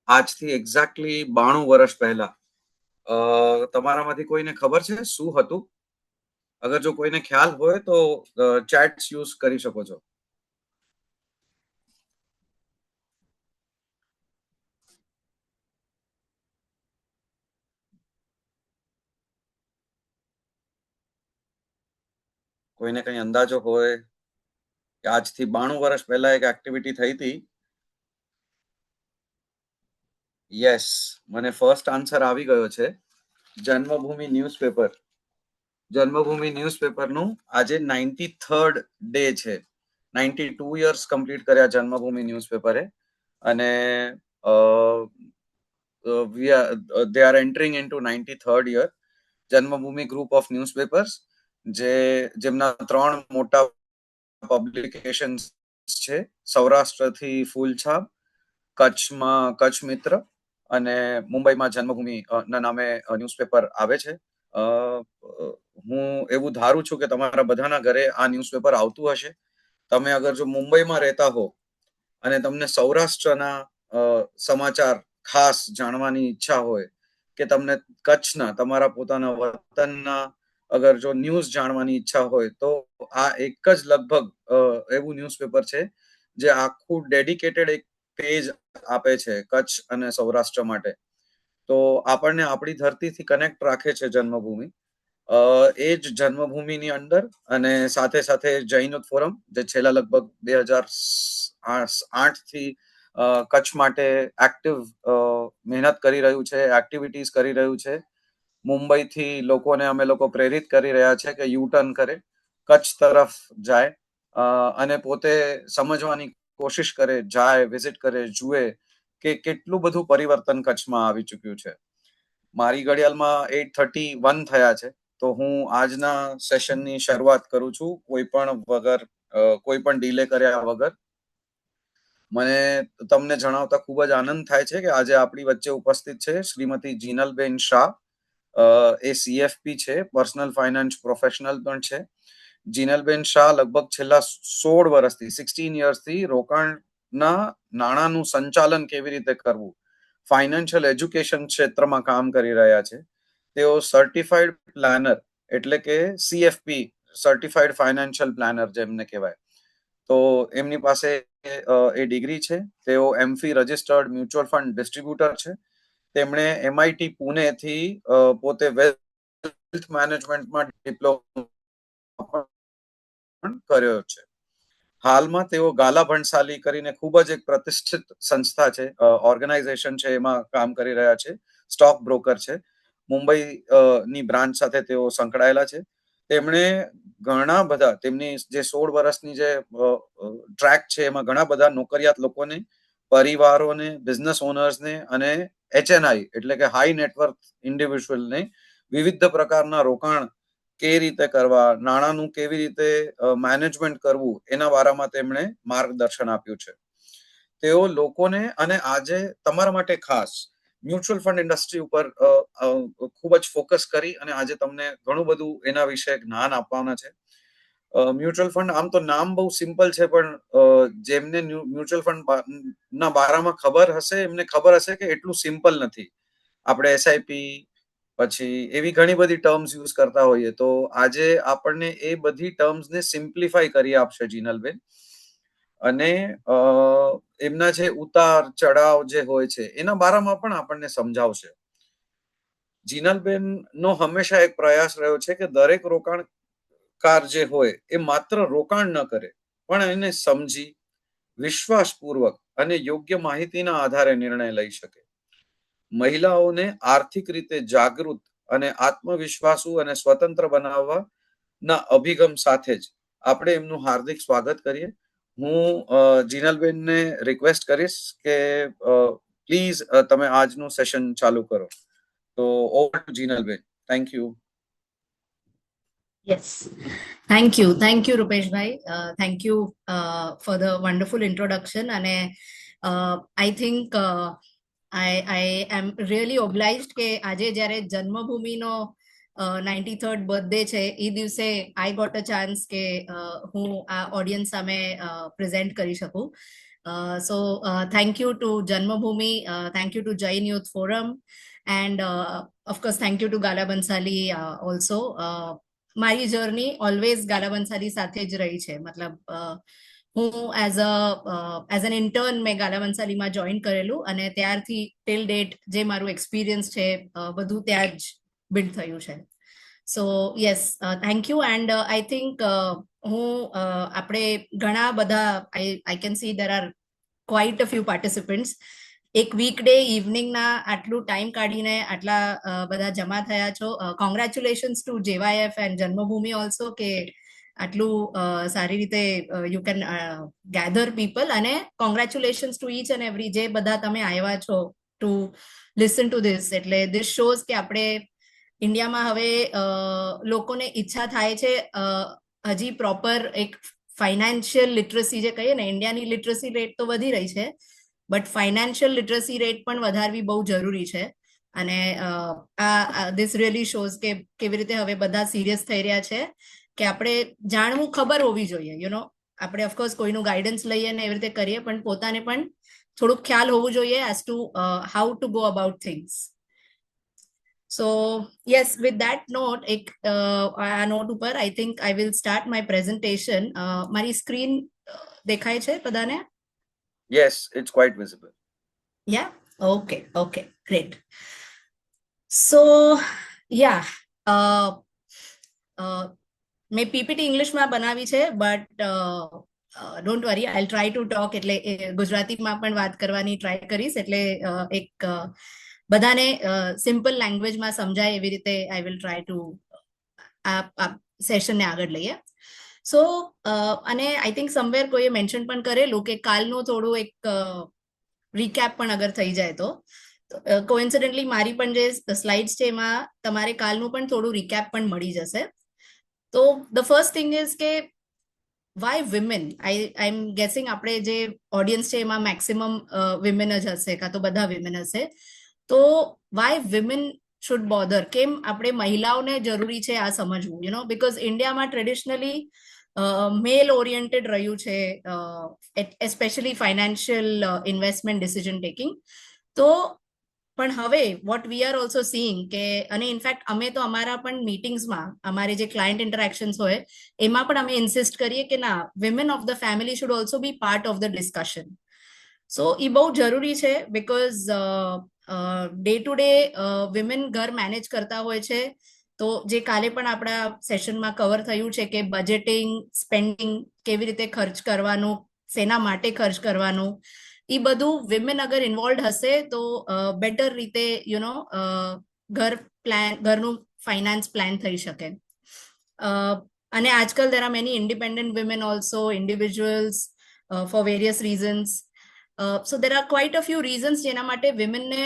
આજથી એક્ઝેક્ટલી 92 વર્ષ પહેલા તમારામાંથી કોઈને ખબર છે શું હતું? અગર જો કોઈને ખ્યાલ હોય તો ચેટ્સ યુઝ કરી શકો છો. કોઈને કઈ અંદાજો હોય કે આજથી 92 વર્ષ પહેલા એક એક્ટિવિટી થઈ હતી? યસ, મને ફર્સ્ટ આન્સર આવી ગયો છે. જન્મભૂમિ ન્યૂઝપેપર. જન્મભૂમિ ન્યૂઝપેપરનું આજે 93rd ડે છે. 92 યર્સ કમ્પ્લીટ કર્યા જન્મભૂમિ ન્યૂઝપેપરે. અને they are entering into 93rd year. Janmabhoomi group of newspapers જેમના 3 મોટા પબ્લિકેશન્સ છે. સૌરાષ્ટ્રથી ફૂલછાપ, કચ્છમાં કચ્છ મિત્ર અને મુંબઈમાં જન્મભૂમિ ના નામે ન્યૂઝપેપર આવે છે. હું એવું ધારું છું કે તમારા બધાના ઘરે આ ન્યૂઝપેપર આવતું હશે. તમે અગર જો મુંબઈમાં રહેતા હો અને તમને સૌરાષ્ટ્રના સમાચાર ખાસ જાણવાની ઈચ્છા હોય કે તમને કચ્છના તમારા પોતાના વતનના અગર જો ન્યૂઝ જાણવાની ઈચ્છા હોય તો આ એક જ લગભગ એવું ન્યૂઝપેપર છે જે આખું ડેડિકેટેડ એક પેજ આપે છે કચ્છ અને સૌરાષ્ટ્ર માટે. તો આપણને આપણી ધરતીથી કનેક્ટ રાખે છે જન્મભૂમિ. એ જ જન્મભૂમિની અંદર અને સાથે સાથે જૈનોત ફોરમ જે છેલ્લા લગભગ 2008 થી કચ્છ માટે એક્ટિવ મહેનત કરી રહ્યું છે, એક્ટિવિટીઝ કરી રહ્યું છે. મુંબઈથી લોકોને અમે લોકો પ્રેરિત કરી રહ્યા છે કે યુ ટર્ન કરે, કચ્છ તરફ જાય અને પોતે સમજવાની કોશિશ કરે, જાય, વિઝિટ કરે, જુએ કે કેટલું બધું પરિવર્તન કચ્છમાં આવી ચૂક્યું છે. મારી ઘડિયાળમાં 8:31 થયા છે. તો હું આજના સેશનની શરૂઆત કરું છું કોઈ પણ ડીલે કર્યા વગર. મને તમને જણાવતા ખૂબ જ આનંદ થાય છે કે આજે આપણી વચ્ચે ઉપસ્થિત છે શ્રીમતી જીનલબેન શાહ. એ CFP છે, પર્સનલ ફાઇનાન્સ પ્રોફેશનલ પણ છે. જીનલબેન શાહ લગભગ છેલ્લા 16 વર્ષથી 16 યર્સથી રોકાણના નાણાંનું સંચાલન કેવી રીતે કરવું, ફાઇનાન્શિયલ એજ્યુકેશન ક્ષેત્રમાં કામ કરી રહ્યા છે. તેઓ સર્ટિફાઈડ પ્લાનર એટલે કે CFP, સર્ટિફાઈડ ફાઇનાન્શિયલ પ્લાનર જેમને કહેવાય. તો એમની પાસે એ ડિગ્રી છે. તેઓ MFI registered mutual fund distributor છે. તેમણે MIT પુણેથી પોતે વેલ્થ મેનેજમેન્ટમાં ડિપ્લોમા પણ કર્યો છે. હાલમાં તેઓ ગાલા ભણસાલી કરીને ખૂબ જ એક પ્રતિષ્ઠિત સંસ્થા છે, ઓર્ગેનાઇઝેશન છે, એમાં કામ કરી રહ્યા છે. સ્ટોક બ્રોકર છે. મુંબઈ ની બ્રાન્ચ સાથે તેઓ સંકળાયેલા છે. તેમણે ઘણા બધા તેમની જે 16 વર્ષની જે ટ્રેક છે એમાં ઘણા બધા નોકરિયાત લોકોને, પરિવારોને, બિઝનેસ ઓનર્સને અને HNI એટલે કે હાઈ નેટવર્થ ઇન્ડિવિજ્યુઅલને વિવિધ પ્રકારના રોકાણ કેવી રીતે કરવા, નાણાંનું કેવી રીતે મેનેજમેન્ટ કરવું એના વારામાં તેમણે માર્ગદર્શન આપ્યું છે. તેઓ લોકોને અને આજે તમારા માટે ખાસ મ્યુચ્યુઅલ ફંડ ઇન્ડસ્ટ્રી ઉપર ખૂબ જ ફોકસ કરી અને આજે તમને ઘણું બધું એના વિશે જ્ઞાન આપવાના છે. મ્યુચ્યુઅલ ફંડ આમ તો નામ બહુ સિમ્પલ છે પણ જેમને મ્યુચ્યુઅલ ફંડ ના બારામાં ખબર હશે એમને ખબર હશે કે એટલું સિમ્પલ નથી. આપણે SIP પછી એવી ઘણી બધી ટર્મ્સ યુઝ કરતા હોઈએ તો આજે આપણને એ બધી ટર્મ્સને સિમ્પ્લિફાઈ કરી આપશે જીનલબેન. અને એમના જે ઉતાર ચઢાવ જે હોય છે એના બારામાં પણ આપણને સમજાવશે. જીનલબેન નો હંમેશા એક પ્રયાસ રહ્યો છે કે દરેક રોકાણકાર જે હોય એ માત્ર રોકાણ ન કરે પણ એને સમજી, વિશ્વાસપૂર્વક અને યોગ્ય માહિતીના આધારે નિર્ણય લઈ શકે. મહિલાઓને આર્થિક રીતે જાગૃત અને આત્મવિશ્વાસુ અને સ્વતંત્ર બનાવવાના અભિગમ સાથે જ આપણે એમનું હાર્દિક સ્વાગત કરીએ. હું જીનલબેનને રિક્વેસ્ટ કરીશ કે પ્લીઝ તમે આજનું સેશન ચાલુ કરો. તો ઓવર ટુ જીનલબેન. Thank you. Yes, thank you, Rupeshbhai. Thank you for the wonderful introduction. And I think I am really obliged કે આજે જ્યારે જન્મભૂમિનો 93rd બર્થડે છે એ દિવસે I got a chance કે હું આ ઓડિયન્સ સામે પ્રેઝન્ટ કરી શકું. Thank you to Janmabhoomi, thank you to Jain Youth Forum, and of course, thank you to Gala Bansali also. મારી જર્ની ઓલવેઝ ગાલા બંસાલી સાથે જ રહી છે. મતલબ હું એઝ એન ઇન્ટર્ન મેં ગાલા બંસાલીમાં જોઈન કરેલું અને ત્યારથી ટિલ ડેટ જે મારું એક્સપિરિયન્સ છે બધું ત્યાં જ બિલ્ડ થયું છે. સો yes, thank you. And I think હું આપણે ઘણા બધા I can see there are quite a few participants. એક વીકડે ઇવનિંગના આટલું ટાઈમ કાઢીને આટલા બધા જમા થયા છો. Congratulations to JYF and Janmabhoomi also કે આટલું સારી રીતે યુ કેન ગેધર પીપલ, અને congratulations to each and every જે બધા તમે આવ્યા છો ટુ લિસન ટુ ધીસ. એટલે ધીસ શોઝ કે આપણે ઇન્ડિયામાં હવે લોકોને ઈચ્છા થાય છે હજી પ્રોપર એક ફાઇનાન્શિયલ લિટરસી જે કહીએ ને, ઇન્ડિયાની લિટરસી રેટ તો વધી રહી છે, બટ ફાઇનાન્શિયલ લિટરસી રેટ પણ વધારવી બહુ જરૂરી છે. અને ધીસ રિયલી શોઝ કે કેવી રીતે હવે બધા સિરિયસ થઈ રહ્યા છે કે આપણે જાણવું, ખબર હોવી જોઈએ. યુ નો, આપણે ઓફકોર્સ કોઈનું ગાઈડન્સ લઈએ ને એવી રીતે કરીએ, પણ પોતાને પણ થોડુંક ખ્યાલ હોવું જોઈએ as two how to go about things. So yes, with that note, આ નોટ ઉપર I think I will start my presentation. મારી સ્ક્રીન દેખાય છે બધાને? Yes, it's quite visible. Yeah, okay, great. So yeah, મેં પીપીટી ઇંગ્લિશમાં બનાવી છે, but don't worry, I try to talk. એટલે ગુજરાતીમાં પણ વાત કરવાની ટ્રાય કરીશ, એટલે એક બધાને સિમ્પલ લેંગ્વેજમાં સમજાય એવી રીતે આઈ વિલ ટ્રાય ટુ આ સેશનને આગળ લઈએ. સો અને આઈ થિંક સમવેર કોઈએ મેન્શન પણ કરેલું કે કાલનું થોડું એક રિકેપ પણ અગર થઈ જાય તો કોઇન્સિડન્ટલી મારી પણ જે સ્લાઇડ્સ છે એમાં તમારે કાલનું પણ થોડું રિકેપ પણ મળી જશે. તો ધ ફર્સ્ટ થિંગ ઇઝ કે વાય વિમેન. આઈ એમ ગેસિંગ આપણે જે ઓડિયન્સ છે એમાં મેક્સિમમ વિમેન જ હશે, કાં તો બધા વિમેન હશે. તો વાય વિમેન શુડ બોધર, કેમ આપણે મહિલાઓને જરૂરી છે આ સમજવું, યુ નો, બિકોઝ ઇન્ડિયામાં ટ્રેડિશનલી મેલ ઓરિએન્ટેડ રહ્યું છે, especially financial investment decision taking. તો પણ હવે what we are also seeing કે, અને ઇનફેક્ટ અમે તો અમારા પણ મીટિંગ્સમાં, અમારે જે ક્લાયન્ટ ઇન્ટરેક્શન્સ હોય એમાં પણ અમે ઇન્સિસ્ટ કરીએ કે ના, women of the family should also be part of the discussion. So એ બહુ જરૂરી છે, because day to day women ઘર મેનેજ કરતા હોય છે. તો જે કાલે પણ આપણા સેશનમાં કવર થયું છે કે બજેટિંગ, સ્પેન્ડિંગ, કેવી રીતે ખર્ચ કરવાનું, શેના માટે ખર્ચ કરવાનું, એ બધું વિમેન અગર ઇન્વોલ્વ હશે તો બેટર રીતે ઘરનું ફાઇનાન્સ પ્લાન થઈ શકે. અને આજકાલ there are many independent women also, individuals, for various reasons. So there are quite a few reasons જેના માટે વિમેનને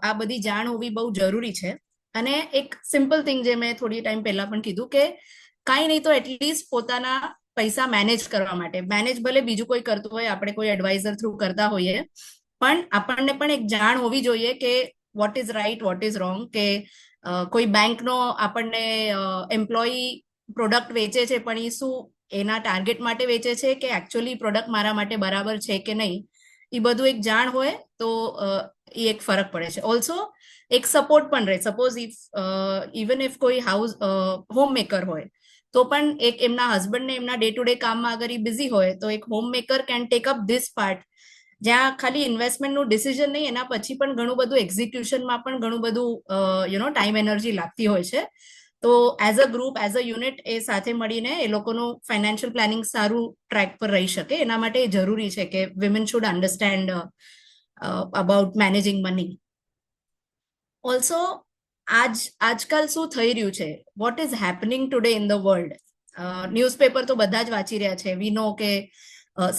આ બધી જાણ હોવી બહુ જરૂરી છે. અને એક સિમ્પલ થિંગ જે મેં થોડી ટાઈમ પહેલા પણ કીધું કે કાંઈ નહીં તો એટલીસ્ટ પોતાના પૈસા મેનેજ કરવા માટે, મેનેજ ભલે બીજું કોઈ કરતું હોય, આપણે કોઈ એડવાઇઝર થ્રુ કરતા હોઈએ, પણ આપણને પણ એક જાણ હોવી જોઈએ કે what is right, what is wrong. કે કોઈ બેંકનો આપણને એમ્પ્લોયી પ્રોડક્ટ વેચે છે, પણ એ શું એના ટાર્ગેટ માટે વેચે છે કે એકચ્યુઅલી પ્રોડક્ટ મારા માટે બરાબર છે કે નહીં, એ બધું એક જાણ હોય તો એ એક ફરક પડે છે. ઓલ્સો એક સપોર્ટ પણ રહે. સપોઝ ઇવન ઇફ કોઈ હોમ મેકર હોય તો પણ એક એમના હસબન્ડને એમના ડે ટુ ડે કામમાં અગર એ બિઝી હોય તો એક home maker can take up this part, જ્યાં ખાલી ઇન્વેસ્ટમેન્ટનું ડિસિઝન નહીં, એના પછી પણ ઘણું બધું એક્ઝિક્યુશનમાં પણ ઘણું બધું ટાઈમ એનર્જી લાગતી હોય છે. તો as a group, as a unit એ સાથે મળીને એ લોકોનું ફાઇનાન્શિયલ પ્લાનિંગ સારું ટ્રેક પર રહી શકે. એના માટે જરૂરી છે કે women should understand about managing money. Also આજકાલ શું થઈ રહ્યું છે, what is happening today in the world. Newspaper તો બધા જ વાંચી રહ્યા છે. વી નો કે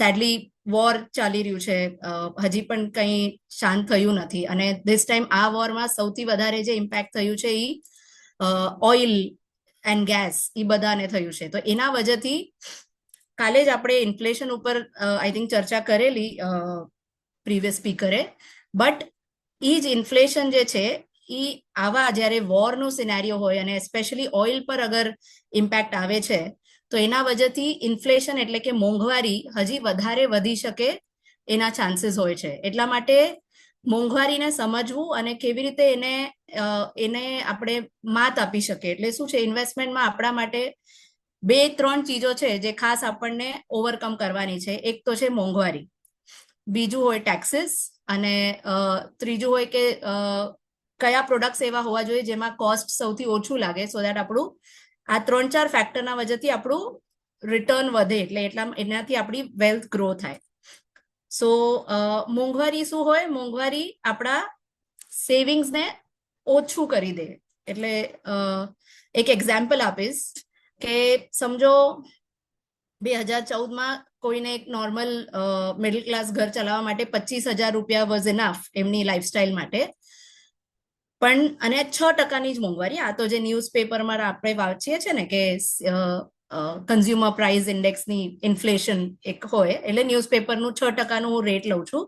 સેડલી વોર ચાલી રહ્યું છે, હજી પણ કંઈ શાંત થયું નથી. અને ધીસ ટાઈમ આ વોરમાં સૌથી વધારે જે ઇમ્પેક્ટ થયું છે એ ઓઇલ એન્ડ ગેસ, એ બધાને થયું છે. તો એના વજહથી કાલે જ આપણે ઇન્ફ્લેશન ઉપર આઈ થિંક ચર્ચા કરેલી પ્રીવિયસ સ્પીકરે, બટ એ જ ઇન્ફ્લેશન જે છે એ આવા જ્યારે વોરનું સિનેરિયો હોય અને એસ્પેશિયલી ઓઇલ પર અગર ઇમ્પેક્ટ આવે છે તો એના વજહથી ઇન્ફ્લેશન એટલે કે મોંઘવારી હજી વધારે વધી શકે એના ચાન્સીસ હોય છે. એટલા માટે મોંઘવારીને સમજવું અને કેવી રીતે એને આપણે માત આપી શકીએ. એટલે શું છે, ઇન્વેસ્ટમેન્ટમાં આપણા માટે 2-3 ચીજો છે જે ખાસ આપણને ઓવરકમ કરવાની છે. એક તો છે મોંઘવારી, બીજું હોય ટેક્સીસ, અને ત્રીજું હોય કે કયા પ્રોડક્ટ્સ એવા હોવા જોઈએ જેમાં કોસ્ટ સૌથી ઓછું લાગે, સો દેટ આપણું આ 3-4 ફેક્ટરના વજહથી આપણું રિટર્ન વધે, એટલે એનાથી આપણી વેલ્થ ગ્રો થાય. સો મોંઘવારી શું હોય? મોંઘવારી આપણા સેવિંગ્સને ઓછું કરી દે. એટલે એક એક્ઝામ્પલ આપીશ કે સમજો 2014માં કોઈને એક નોર્મલ મિડલ ક્લાસ ઘર ચલાવવા માટે 25,000 રૂપિયા વોઝ ઇનફ એમની લાઈફસ્ટાઈલ માટે. પણ અને 6% જ મોંઘવારી. આ તો જે ન્યૂઝપેપરમાં આપણે વાંચીએ છીએ ને કે કન્ઝ્યુમર પ્રાઇસ ઇન્ડેક્સની ઇન્ફ્લેશન એક હોય, એટલે ન્યૂઝપેપરનું 6%નું હું રેટ લઉં છું.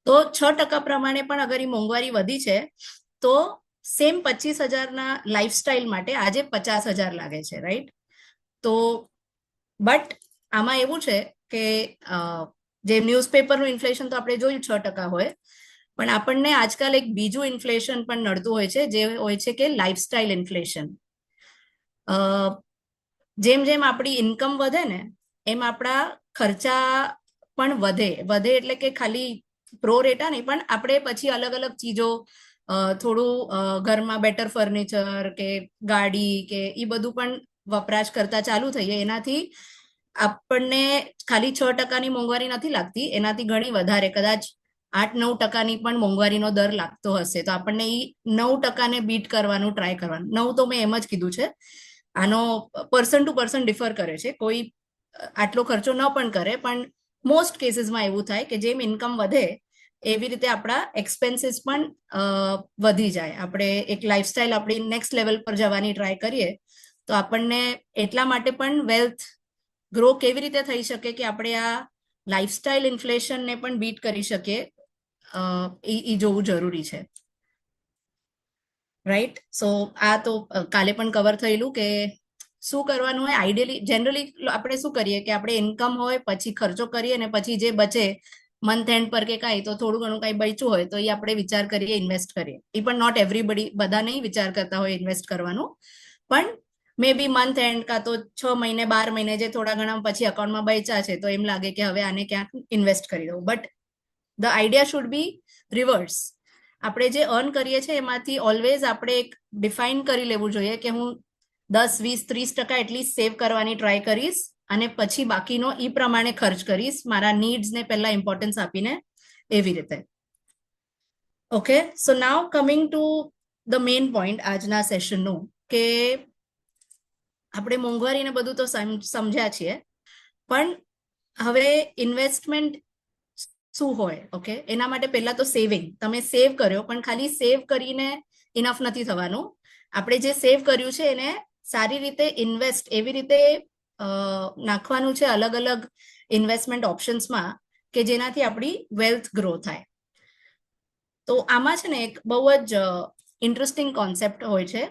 તો 6% પ્રમાણે પણ અગર એ મોંઘવારી વધી છે તો સેમ 25,000ના લાઈફસ્ટાઈલ માટે આજે 50,000 લાગે છે, રાઈટ? તો બટ આમાં એવું છે કે જે ન્યૂઝપેપરનું ઇન્ફ્લેશન તો આપણે જોયું 6% હોય, પણ આપણને આજકાલ એક બીજું ઇન્ફ્લેશન પણ નડતું હોય છે, જે હોય છે કે લાઈફસ્ટાઈલ ઇન્ફ્લેશન. જેમ જેમ આપણી ઇન્કમ વધે ને એમ આપણા ખર્ચા પણ વધે એટલે કે ખાલી પ્રો રેટા નહીં, પણ આપણે પછી અલગ અલગ ચીજો, થોડું ઘરમાં બેટર ફર્નિચર કે ગાડી કે એ બધું પણ વપરાશ કરતા ચાલુ થઈએ. એનાથી આપણને ખાલી 6%ની મોંઘવારી નથી લાગતી, એનાથી ઘણી વધારે, કદાચ 8-9%ની પણ મોંઘવારીનો દર લાગતો હશે. તો આપણને એ 9%ને બીટ કરવાનું ટ્રાય કરવાનું. 9 તો મેં એમ જ કીધું છે, આનો પર્સન ટુ પર્સન ડિફર કરે છે. કોઈ આટલો ખર્ચો ન પણ કરે, પણ મોસ્ટ કેસીસમાં એવું થાય કે જેમ ઇન્કમ વધે એવી રીતે આપણા એક્સપેન્સીસ પણ વધી જાય. આપણે એક લાઈફસ્ટાઈલ આપણી નેક્સ્ટ લેવલ પર જવાની ટ્રાય કરીએ તો આપણને એટલા માટે પણ વેલ્થ ગ્રો કેવી રીતે થઈ શકે કે આપણે આ લાઈફસ્ટાઈલ ઇન્ફ્લેશનને પણ બીટ કરી શકીએ, એ જોવું જરૂરી છે, રાઈટ? સો આ તો કાલે પણ કવર થયેલું કે શું કરવાનું હોય. આઈડિયલી જનરલી આપણે શું કરીએ કે આપણે ઇન્કમ હોય પછી ખર્ચો કરીએ અને પછી જે બચે મંથ એન્ડ પર કે કાંઈ તો થોડું ઘણું કાંઈ બચ્યું હોય તો એ આપણે વિચાર કરીએ, ઇન્વેસ્ટ કરીએ. એ પણ નોટ એવરીબડી, બધા નહીં વિચાર કરતા હોય ઇન્વેસ્ટ કરવાનું, પણ મે બી મંથ એન્ડ કાં તો 6 મહિને 12 મહિને જે થોડા ઘણા પછી અકાઉન્ટમાં બચ્યા છે તો એમ લાગે કે હવે આને ક્યાંક ઇન્વેસ્ટ કરી દઉં. But the idea should be reverse. આપણે જે અર્ન કરીએ છીએ એમાંથી ઓલવેઝ આપણે એક ડિફાઇન કરી લેવું જોઈએ કે હું 10-20-30% એટલીસ્ટ સેવ કરવાની ટ્રાય કરીશ અને પછી બાકીનો એ પ્રમાણે ખર્ચ કરીશ, મારા નીડ્સને પહેલા ઇમ્પોર્ટન્સ આપીને, એવી રીતે. Okay, so now coming to the main point આજના સેશનનું, કે આપણે મોંઘવારીને બધું તો સમજ્યા છીએ, પણ હવે ઇન્વેસ્ટમેન્ટ શું હોય? ઓકે, એના માટે પહેલા તો સેવિંગ. તમે સેવ કર્યો, પણ ખાલી સેવ કરીને ઇનફ નથી થવાનું. આપણે જે સેવ કર્યું છે એને સારી રીતે ઇન્વેસ્ટ એવી રીતે નાખવાનું છે અલગ અલગ ઇન્વેસ્ટમેન્ટ ઓપ્શન્સમાં કે જેનાથી આપણી વેલ્થ ગ્રો થાય. તો આમાં છે ને એક બહુ જ ઇન્ટરેસ્ટિંગ કોન્સેપ્ટ હોય છે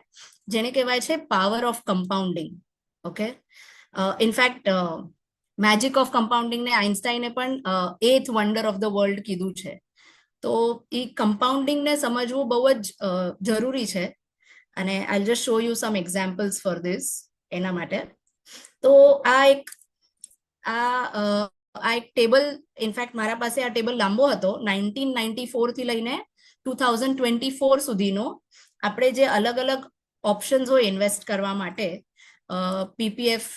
જેને કહેવાય છે power of compounding. Okay, in fact magic of કમ્પાઉન્ડિંગને આઇન્સ્ટાઈને પણ 8th wonder of the world કીધું છે. તો એ કમ્પાઉન્ડિંગને સમજવું બહુ જ જરૂરી છે, અને I just show you some examples for this. એના માટે તો આ એક ટેબલ, ઇનફેક્ટ મારા પાસે આ ટેબલ લાંબો હતો. 1994 થી લઈને 2024 સુધીનો આપણે જે અલગ અલગ ઓપ્શન્સ હોય ઇન્વેસ્ટ કરવા માટે, પીપીએફ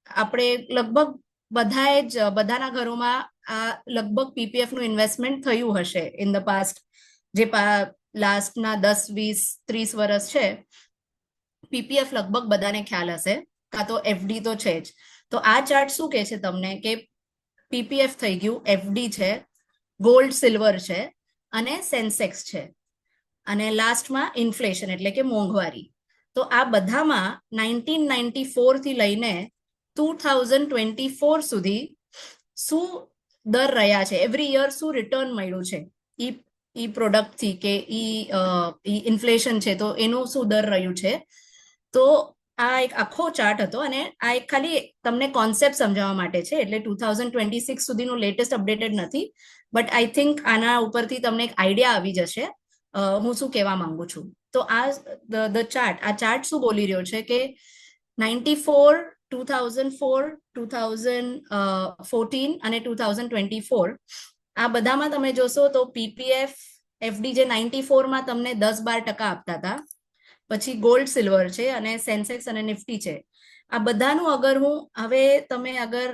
આપણે લગભગ બધાના ઘરોમાં આ લગભગ પીપીએફ નું ઇન્વેસ્ટમેન્ટ થયું હશે ઇન ધ પાસ્ટ. જે લાસ્ટના 10-20-30 વર્ષ છે, પીપીએફ લગભગ બધાને ખ્યાલ હશે, કાં તો એફડી તો છે જ. તો આ ચાર્ટ શું કહે છે તમને કે પીપીએફ થઈ ગયું, એફડી છે, ગોલ્ડ સિલ્વર છે, અને સેન્સેક્સ છે, અને લાસ્ટમાં ઇન્ફ્લેશન એટલે કે મોંઘવારી. તો આ બધામાં 1994 થી લઈને 2024 સુધી શું દર રહ્યા છે, એવરી યર શું રિટર્ન મળ્યું છે ઈ પ્રોડક્ટથી કે ઈ ઇન્ફ્લેશન છે તો એનું શું દર રહ્યું છે. તો આ એક આખો ચાર્ટ હતો અને આ એક ખાલી તમને કોન્સેપ્ટ સમજાવવા માટે છે, એટલે 2026 સુધીનું લેટેસ્ટ અપડેટેડ નથી, બટ આઈ થિંક આના ઉપરથી તમને એક આઈડિયા આવી જશે હું શું કહેવા માંગુ છું. તો આ ચાર્ટ શું બોલી રહ્યો છે કે 94, 2004, 2014 અને 2024 આ બધામાં તમે જોશો તો પીપીએફ એફડી જે 94માં તમને 10-12% આપતા હતા, પછી ગોલ્ડ સિલ્વર છે અને સેન્સેક્સ અને નિફ્ટી છે. આ બધાનું અગર હું હવે તમે અગર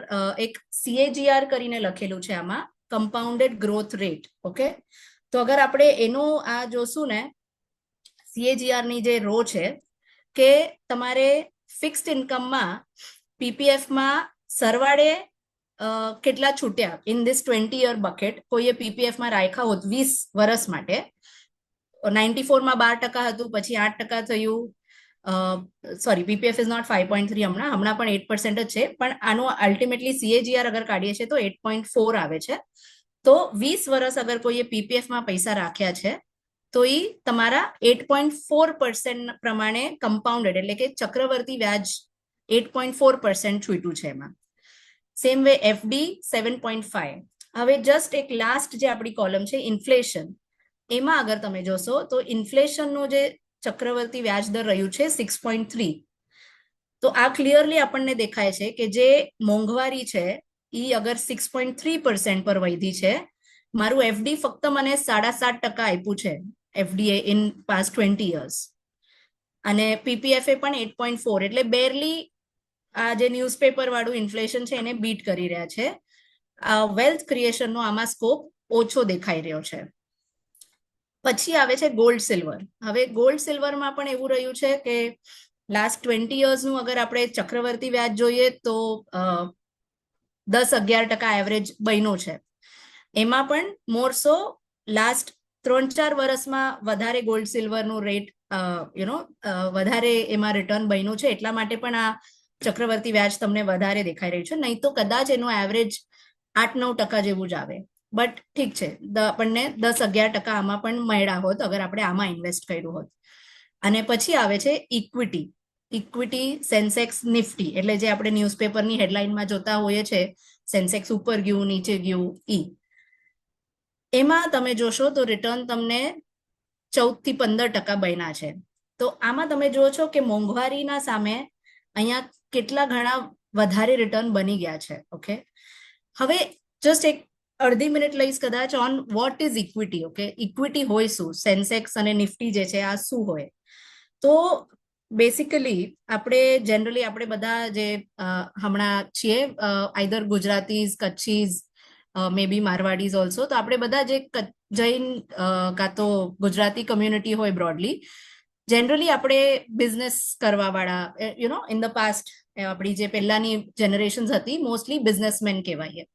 એક CAGR કરીને લખેલું છે આમાં, કમ્પાઉન્ડેડ ગ્રોથ રેટ, ઓકે, તો અગર આપણે એનો આ જોશું ને CAGR ની જે રો છે કે તમારે ફિક્સ્ડ ઇન્કમમાં પીપીએફમાં સરવાળે કેટલા છૂટ્યા ઇન ધીસ 20-year બકેટ, કોઈએ પીપીએફમાં રાખ્યા હોત 20 વર્ષ માટે, 94માં 12% હતું, પછી 8% થયું, સોરી પીપીએફ ઇઝ નોટ 5.3 હમણાં પણ 8% જ છે, પણ આનો અલ્ટિમેટલી CAGR અગર કાઢીએ છીએ તો 8.4 આવે છે. તો 20 વર્ષ અગર કોઈએ પીપીએફમાં પૈસા રાખ્યા છે તો એ તમારા 8.4% પ્રમાણે કમ્પાઉન્ડેડ એટલે કે ચક્રવર્તી વ્યાજ 8.4% છૂટ્યું છે એમાં. Same way FD 7.5. હવે જસ્ટ એક લાસ્ટ જે આપણી કોલમ છે ઇન્ફ્લેશન, એમાં અગર તમે જોશો તો ઇન્ફ્લેશનનું જે ચક્રવર્તી વ્યાજ દર રહ્યું છે 6.3. તો આ ક્લિયરલી આપણને દેખાય છે કે જે મોંઘવારી છે એ અગર 6.3% પર વધી છે, મારું એફડી ફક્ત મને 7.5% આપ્યું છે એફડીએ ઇન પાસ્ટ 20 years, અને પીપીએફએ પણ 8.4, એટલે બેરલી આ જે ન્યૂઝપેપર વાળું ઇન્ફ્લેશન છે એને બીટ કરી રહ્યા છે. વેલ્થ ક્રિએશનનો આમાં સ્કોપ ઓછો દેખાઈ રહ્યો છે. પછી આવે છે ગોલ્ડ સિલ્વર. હવે ગોલ્ડ સિલ્વરમાં પણ એવું રહ્યું છે કે લાસ્ટ 20 yearsનું અગર આપણે ચક્રવર્તી વ્યાજ જોઈએ તો 10-11% એવરેજ બન્યો છે. એમાં પણ મોરસો લાસ્ટ 3-4 વર્ષમાં વધારે ગોલ્ડ સિલ્વરનું રેટ વધારે એમાં રિટર્ન બન્યું છે, એટલા માટે પણ આ ચક્રવર્તી વ્યાજ તમને વધારે દેખાઈ રહ્યું છે, નહીં તો કદાચ એનું એવરેજ 8-9% જેવું જ આવે. બટ ઠીક છે, આપણને 10-11% આમાં પણ મળ્યા હોત અગર આપણે આમાં ઇન્વેસ્ટ કર્યું હોત. અને પછી આવે છે ઇક્વિટી સેન્સેક્સ નિફ્ટી, એટલે જે આપણે ન્યૂઝપેપરની હેડલાઇનમાં જોતા હોઈએ છે સેન્સેક્સ ઉપર ગયું નીચે ગયું એમાં તમે જોશો તો રિટર્ન તમને 14-15% બન્યા છે. તો આમાં તમે જુઓ છો કે મોંઘવારીના સામે અહીંયા કેટલા ઘણા વધારે રિટર્ન બની ગયા છે. ઓકે, હવે જસ્ટ એક અડધી મિનિટ લઈશ કદાચ on what is equity. Okay, equity હોય શું, સેન્સેક્સ અને નિફ્ટી જે છે આ શું હોય? તો બેસિકલી આપણે જનરલી આપણે બધા જે હમણાં છીએ આઈધર ગુજરાતીઝ, કચ્છીઝ, મે બી મારવાડીઝ ઓલ્સો, તો આપણે બધા જે જૈન કાં તો ગુજરાતી કમ્યુનિટી હોય બ્રોડલી, જનરલી આપણે બિઝનેસ કરવા વાળા ઇન ધ પાસ્ટ આપણી જે પહેલાની જનરેશન્સ હતી મોસ્ટલી બિઝનેસમેન કહેવાય.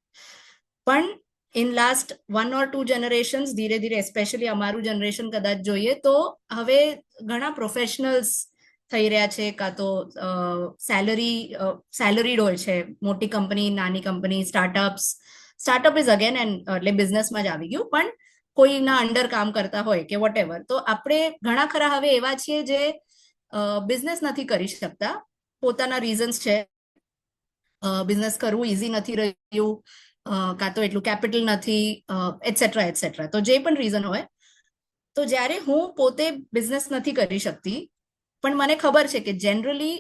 પણ ઇન લાસ્ટ 1 or 2 generations ધીરે ધીરે એસ્પેશિયલી અમારું જનરેશન કદાચ જોઈએ તો હવે ઘણા પ્રોફેશનલ્સ થઈ રહ્યા છે, કાં તો સેલરીડ હોય છે, મોટી કંપની, નાની કંપની, સ્ટાર્ટઅપ ઇઝ અગેન એટલે બિઝનેસમાં જ આવી ગયું, પણ કોઈના અંડર કામ કરતા હોય કે વોટ એવર. તો આપણે ઘણા ખરા હવે એવા છીએ જે બિઝનેસ નથી કરી શકતા, પોતાના રીઝન્સ છે, બિઝનેસ કરવું ઇઝી નથી રહ્યું, કાં તો એટલું કેપિટલ નથી, એટસેટ્રા એટસેટ્રા. તો જે પણ રીઝન હોય, તો જ્યારે હું પોતે બિઝનેસ નથી કરી શકતી પણ મને ખબર છે કે જનરલી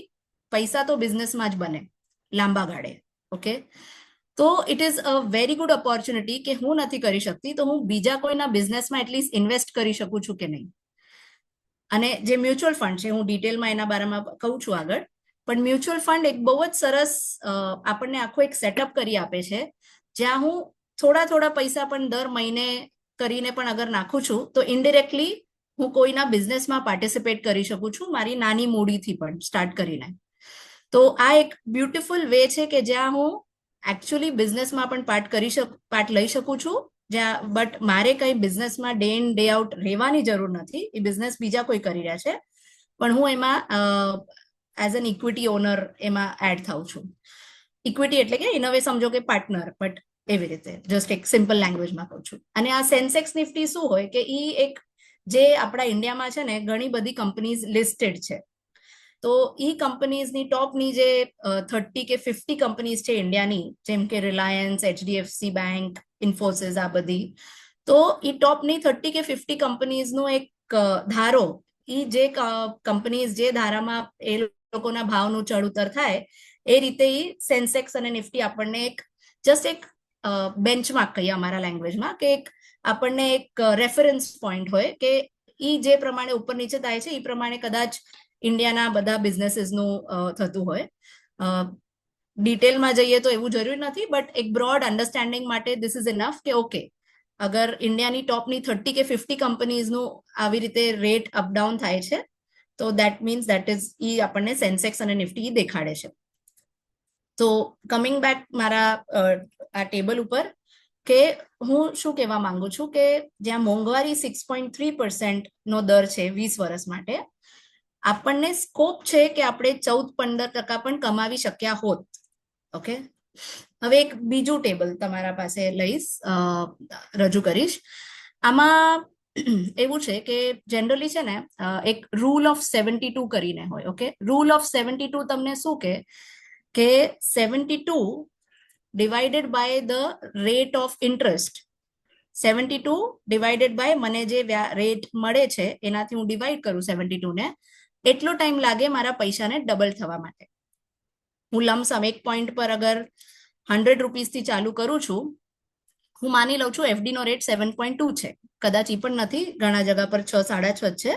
પૈસા તો બિઝનેસમાં જ બને લાંબા ગાળે. ઓકે, તો it is a very good opportunity કે હું નથી કરી શકતી તો હું બીજા કોઈના બિઝનેસમાં એટલીસ્ટ ઇન્વેસ્ટ કરી શકું છું કે નહીં. અને જે મ્યુચ્યુઅલ ફંડ છે, હું ડિટેલમાં એના બારામાં કહું છું આગળ, પણ મ્યુચ્યુઅલ ફંડ એક બહુ જ સરસ આપણને આખો એક સેટઅપ કરી આપે છે, જ્યાં હું થોડા પૈસા પણ દર મહિને કરીને પણ અગર નાખું છું તો ઇનડિરેક્ટલી હું કોઈના બિઝનેસમાં પાર્ટિસિપેટ કરી શકું છું, મારી નાની મૂડીથી પણ સ્ટાર્ટ કરીને. તો આ એક બ્યુટીફુલ વે છે કે જ્યાં હું એકચ્યુઅલી બિઝનેસમાં પણ પાર્ટ લઈ શકું છું, જ્યાં બટ મારે કંઈ બિઝનેસમાં ડે ઇન ડે આઉટ રહેવાની જરૂર નથી, એ બિઝનેસ બીજા કોઈ કરી રહ્યા છે, પણ હું એમાં એઝ એન ઇક્વિટી ઓનર એમાં એડ થાઉં છું. ઇક્વિટી એટલે કે ઇન અ વે સમજો કે પાર્ટનર, બટ એવી રીતે જસ્ટ એક સિમ્પલ લેંગ્વેજમાં કહું છું. અને આ સેન્સેક્સ નિફ્ટી શું હોય કે એ એક જે આપણા ઇન્ડિયામાં છે ને ઘણી બધી કંપનીઝ લિસ્ટેડ છે, તો એ કંપનીઝની ટોપની જે 30 કે 50 કંપનીઝ છે ઇન્ડિયાની, જેમ કે રિલાયન્સ, એચડીએફસી બેંક, ઇન્ફોસિસ, આ બધી, તો એ ટોપની 30 કે 50 કંપનીઝનો એક ધારો, એ જે કંપનીઝ જે ધારામાં એ લોકોના ભાવનું ચડ ઉતર થાય એ રીતે એ સેન્સેક્સ અને નિફ્ટી આપણને એક જસ્ટ એક બેન્ચમાર્ક કહીએ અમારા લેંગ્વેજમાં, કે એક આપણને એક રેફરન્સ પોઈન્ટ હોય કે એ જે પ્રમાણે ઉપર નીચે થાય છે એ પ્રમાણે કદાચ ઇન્ડિયાના બધા બિઝનેસીસનું થતું હોય. ડિટેલમાં જઈએ તો એવું જરૂરી નથી, બટ એક બ્રોડ અન્ડરસ્ટેન્ડિંગ માટે ધીસ ઇઝ ઇનફ કે ઓકે, અગર ઇન્ડિયાની ટોપની 30 કે 50 કંપનીઝનું આવી રીતે રેટ અપડાઉન થાય છે તો દેટ મીન્સ દેટ ઇઝ ઈ આપણને સેન્સેક્સ અને નિફ્ટી દેખાડે છે. તો કમિંગ બેક મારા આ ટેબલ ઉપર, કે હું શું કહેવા માંગુ છું કે જ્યાં મોંઘવારી 6.3% નો દર છે 20 વર્ષ માટે, આપણને સ્કોપ છે કે આપણે 14-15% પણ કમાવી શક્યા હોત. ઓકે, હવે એક બીજું ટેબલ તમારા પાસે લઈશ, રજૂ કરીશ. આમાં એવું છે કે જનરલી છે ને એક રૂલ ઓફ 72 કરીને હોય. ઓકે, રૂલ ઓફ 72 તમને શું કે 72 divided by the rate of interest, 72 divided by મને જે રેટ મળે છે એનાથી હું ડિવાઈડ કરું 72 ને, એટલો ટાઈમ લાગે મારા પૈસાને ડબલ થવા માટે. હું લમસમ એક પોઈન્ટ પર અગર 100 રૂપીસથી ચાલુ કરું છું, હું માની લઉં છું એફડી નો રેટ 7.2 છે, કદાચ એ પણ નથી, ઘણા જગ્યા પર 6-6.5 છે,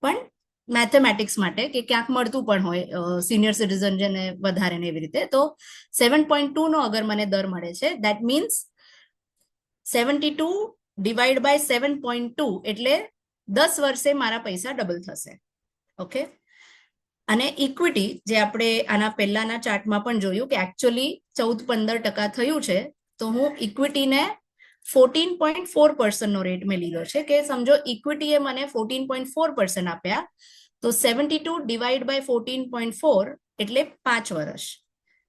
પણ મેથેમેટિક્સ માટે કે ક્યાંક મળતું પણ હોય સિનિયર સિટીઝન જેને વધારે ને એવી રીતે, તો 7.2 નો અગર મને દર મળે છે, દેટ મીન્સ 72 ડિવાઈડ બાય 7.2 એટલે 10 વર્ષે મારા પૈસા ડબલ થશે. ઓકે, અને ઇક્વિટી જે આપણે આના પહેલાના ચાર્ટમાં પણ જોયું કે એકચ્યુઅલી 14-15% થયું છે, તો હું ઇક્વિટીને 14.4% નો રેટ મેં લીધો છે, કે સમજો ઇક્વિટીએ મને 14.4% આપ્યા, તો 72 ડિવાઈડ બાય 14.4 એટલે 5 વર્ષ,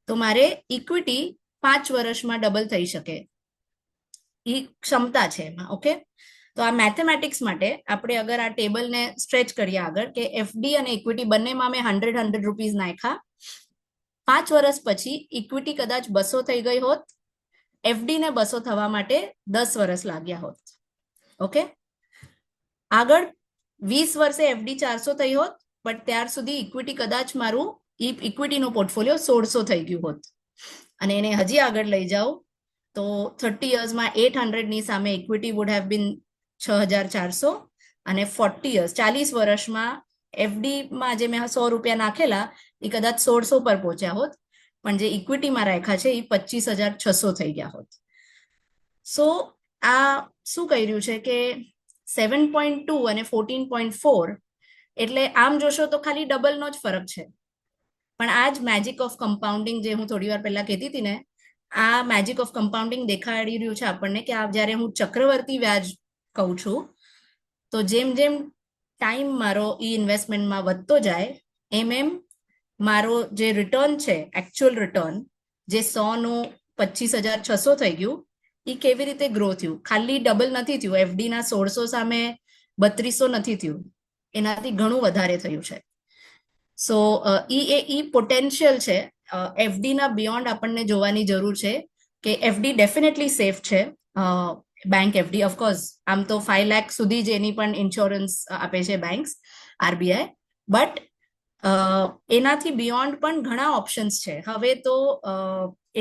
તો મારે ઇક્વિટી 5 વર્ષમાં ડબલ થઈ શકે એ ક્ષમતા છે એમાં. ઓકે, તો આ મેથેમેટિક્સ માટે આપણે અગર આ ટેબલને સ્ટ્રેચ કરીએ આગળ, કે એફડી અને ઇક્વિટી બંનેમાં મેં 100 રૂપીસ નાખ્યા, 5 વર્ષ પછી ઇક્વિટી કદાચ 200 થઈ ગઈ હોત, એફડી ને 200 થવા માટે 10 વર્ષ લાગ્યા હોત. ઓકે, આગળ 20 વર્ષે એફડી 400 થઈ હોત, પણ ત્યાર સુધી ઇક્વિટી કદાચ મારું ઇક્વિટીનો પોર્ટફોલિયો 1600 થઈ ગયું હોત, અને એને હજી આગળ લઈ જાઓ તો 30 યર્સમાં 800 ની સામે ઇક્વિટી વુડ હેવ બીન 6400, અને 40 યર્સ 40 વર્ષમાં એફડીમાં જે મેં 100 રૂપિયા નાખેલા એ કદાચ 1600 પર પહોંચ્યા હોત, પણ જે ઇક્વિટીમાં રાખ્યા છે એ 25,600 થઈ ગયા હોત. સો આ શું કહી રહ્યું છે કે 7.2 અને 14.4 એટલે આમ જોશો તો ખાલી ડબલનો જ ફરક છે, પણ આ જ મેજિક ઓફ કમ્પાઉન્ડિંગ જે હું થોડી વાર પહેલા કહેતી હતી ને, આ મેજિક ઓફ કમ્પાઉન્ડિંગ દેખાડી રહ્યું છે આપણને કે આ જ્યારે હું ચક્રવર્તી વ્યાજ કહું છું, તો જેમ જેમ ટાઈમ મારો ઈ ઇન્વેસ્ટમેન્ટમાં વધતો જાય એમ એમ મારો જે રિટર્ન છે, એકચ્યુઅલ રિટર્ન જે 100 નું 25,600 થઈ ગયું, એ કેવી રીતે ગ્રો થયું, ખાલી ડબલ નથી થયું, એફડી ના 1600 સામે 3200 નથી થયું, એનાથી ઘણું વધારે થયું છે. સો ઈ પોટેન્શિયલ છે. એફડી ના બિયોન્ડ આપણને જોવાની જરૂર છે કે એફડી ડેફિનેટલી સેફ છે, બેંક એફડી ઓફકોર્સ આમ તો 5 લાખ સુધી જ એની પણ ઇન્સ્યોરન્સ આપે છે બેંક્સ, આરબીઆઈ, બટ એનાથી બિયોન્ડ પણ ઘણા ઓપ્શન્સ છે. હવે તો